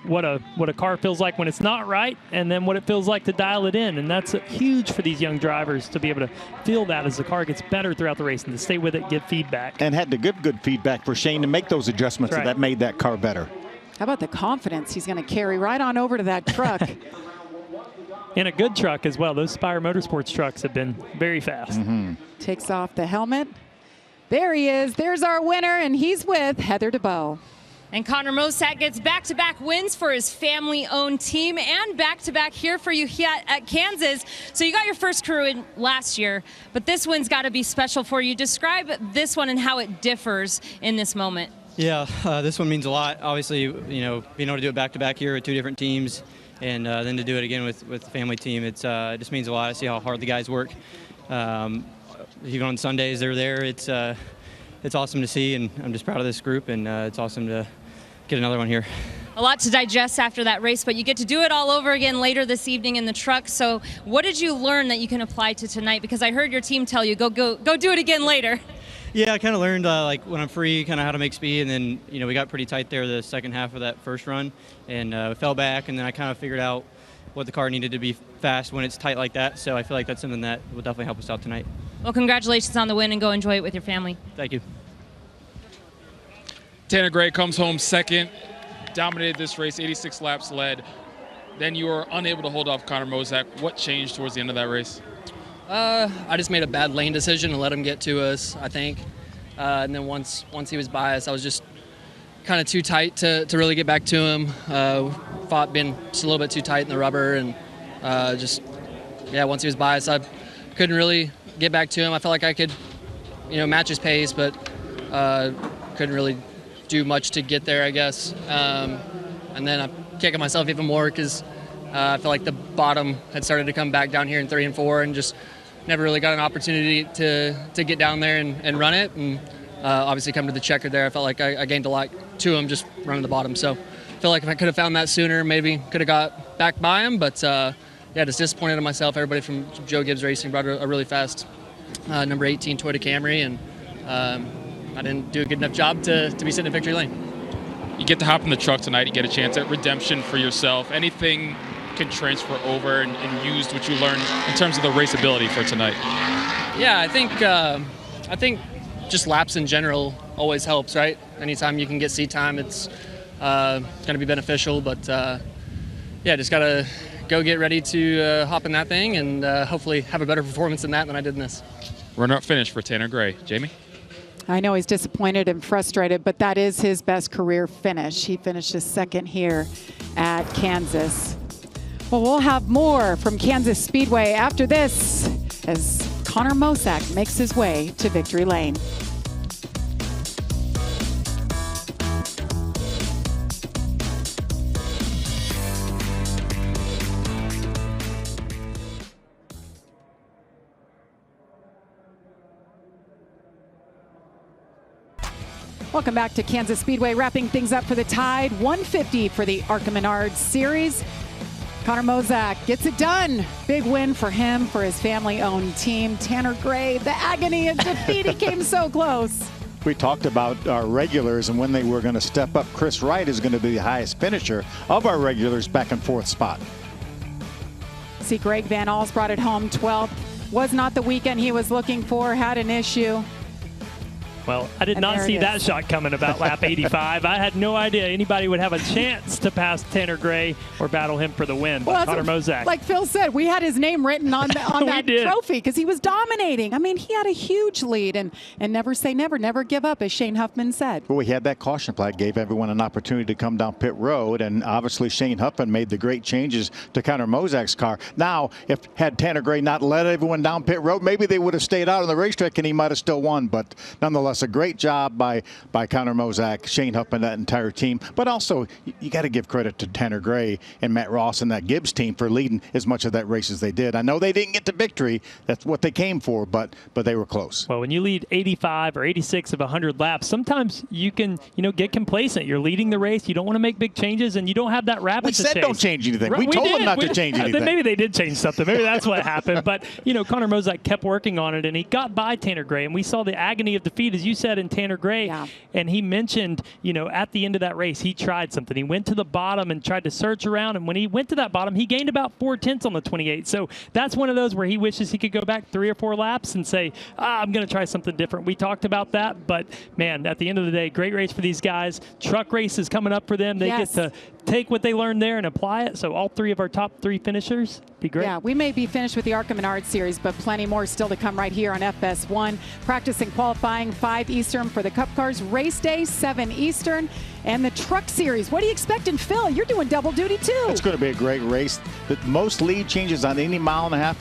what a car feels like when it's not right, and then what it feels like to dial it in. And that's huge for these young drivers to be able to feel that as the car gets better throughout the race and to stay with it, give feedback. And had to give good feedback for Shane to make those adjustments that made that car better. How about the confidence he's going to carry right on over to that truck? In a good truck as well. Those Spire Motorsports trucks have been very fast. Takes off the helmet. There he is. There's our winner, and he's with Heather DeBow. And Connor Mosak gets back-to-back wins for his family-owned team and back-to-back here for you here at Kansas. So you got your first career win last year, but this one's got to be special for you. Describe this one and how it differs in this moment. Yeah, this one means a lot. Obviously, being able to do it back-to-back here with 2 different teams, and then to do it again with the family team, it just means a lot. I see how hard the guys work. Even on Sundays, they're there. It's awesome to see, and I'm just proud of this group, and it's awesome to get another one here. A lot to digest after that race, but you get to do it all over again later this evening in the truck. So what did you learn that you can apply to tonight? Because I heard your team tell you, go do it again later. Yeah, I kind of learned like when I'm free, kind of how to make speed, and then we got pretty tight there the second half of that first run, and we fell back, and then I kind of figured out what the car needed to be fast when it's tight like that. So I feel like that's something that will definitely help us out tonight. Well, congratulations on the win, and go enjoy it with your family. Thank you. Tanner Gray comes home second, dominated this race, 86 laps led. Then you were unable to hold off Connor Mosak. What changed towards the end of that race? I just made a bad lane decision and let him get to us, I think. And then once he was by us, I was just kind of too tight to really get back to him. Thought being just a little bit too tight in the rubber, and once he was by us, I couldn't really get back to him. I felt like I could match his pace, but couldn't really do much to get there, I guess. And then I'm kicking myself even more because I feel like the bottom had started to come back down here in 3 and 4, and just never really got an opportunity to get down there and run it. And obviously come to the checker there, I felt like I gained a lot to him just running the bottom. So I feel like if I could have found that sooner, maybe could have got back by him. But yeah, just disappointed in myself. Everybody from Joe Gibbs Racing brought a really fast number 18 Toyota Camry, and I didn't do a good enough job to be sitting in victory lane. You get to hop in the truck tonight, you get a chance at redemption for yourself. Anything can transfer over and used what you learned in terms of the raceability for tonight? Yeah, I think just laps in general always helps, right? Anytime you can get seat time, it's going to be beneficial. But yeah, just got to go get ready to hop in that thing and hopefully have a better performance in that than I did in this. Runner-up finish for Tanner Gray. Jamie? I know he's disappointed and frustrated, but that is his best career finish. He finished his second here at Kansas. Well, we'll have more from Kansas Speedway after this as Connor Mosak makes his way to victory lane. Welcome back to Kansas Speedway, wrapping things up for the Tide. 150 for the ARCA Menards Series. Connor Mosak gets it done. Big win for him, for his family-owned team. Tanner Gray, the agony of defeat. He came so close. We talked about our regulars and when they were going to step up. Chris Wright is going to be the highest finisher of our regulars, back and forth spot. See, Greg Van Alls brought it home 12th. Was not the weekend he was looking for, had an issue. Well, I did not see that shot coming about lap 85. I had no idea anybody would have a chance to pass Tanner Gray or battle him for the win. But Connor Mosak. Like Phil said, we had his name written on that trophy because he was dominating. I mean, he had a huge lead, and never say never, never give up, as Shane Huffman said. Well, we had that caution flag, gave everyone an opportunity to come down pit road, and obviously Shane Huffman made the great changes to Connor Mosak's car. Now, if had Tanner Gray not let everyone down pit road, maybe they would have stayed out on the racetrack and he might have still won. But nonetheless, a great job by Connor Mosak, Shane Huffman, that entire team. But also, you got to give credit to Tanner Gray and Matt Ross and that Gibbs team for leading as much of that race as they did. I know they didn't get to victory. That's what they came for, but they were close. Well, when you lead 85 or 86 of 100 laps, sometimes you can, get complacent. You're leading the race. You don't want to make big changes, and you don't have that rapid to chase. We said don't change anything. We told them not to change anything. Maybe they did change something. Maybe that's what happened. But, Connor Mosak kept working on it, and he got by Tanner Gray. And we saw the agony of defeat, as you said, in Tanner Gray. Yeah. And he mentioned, at the end of that race, he tried something. He went to the bottom and tried to search around. And when he went to that bottom, he gained about 4/10 on the 28. So that's one of those where he wishes he could go back 3 or 4 laps and say, I'm going to try something different. We talked about that. But, man, at the end of the day, great race for these guys. Truck race is coming up for them. They get to take what they learned there and apply it. So all 3 of our top 3 finishers, be great. Yeah, we may be finished with the ARCA Menards Series, but plenty more still to come right here on FS1. Practice and qualifying 5 Eastern for the Cup Cars. Race day 7 Eastern. And the Truck Series. What are you expecting, Phil? You're doing double duty too. It's going to be a great race. The most lead changes on any mile and a half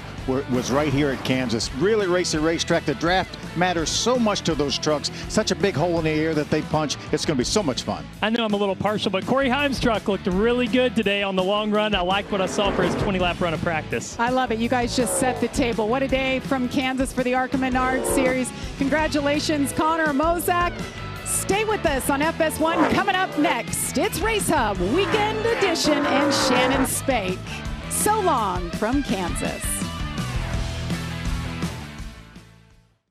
was right here at Kansas. Really racy racetrack. The draft matters so much to those trucks. Such a big hole in the air that they punch. It's going to be so much fun. I know I'm a little partial, but Corey Heim's truck looked really good today on the long run. I liked what I saw for his 20-lap run of practice. I love it. You guys just set the table. What a day from Kansas for the ARCA Menards Series. Congratulations, Connor Mosak. Stay with us on FS1. Coming up next, it's Race Hub Weekend Edition in Shannon Spake. So long from Kansas.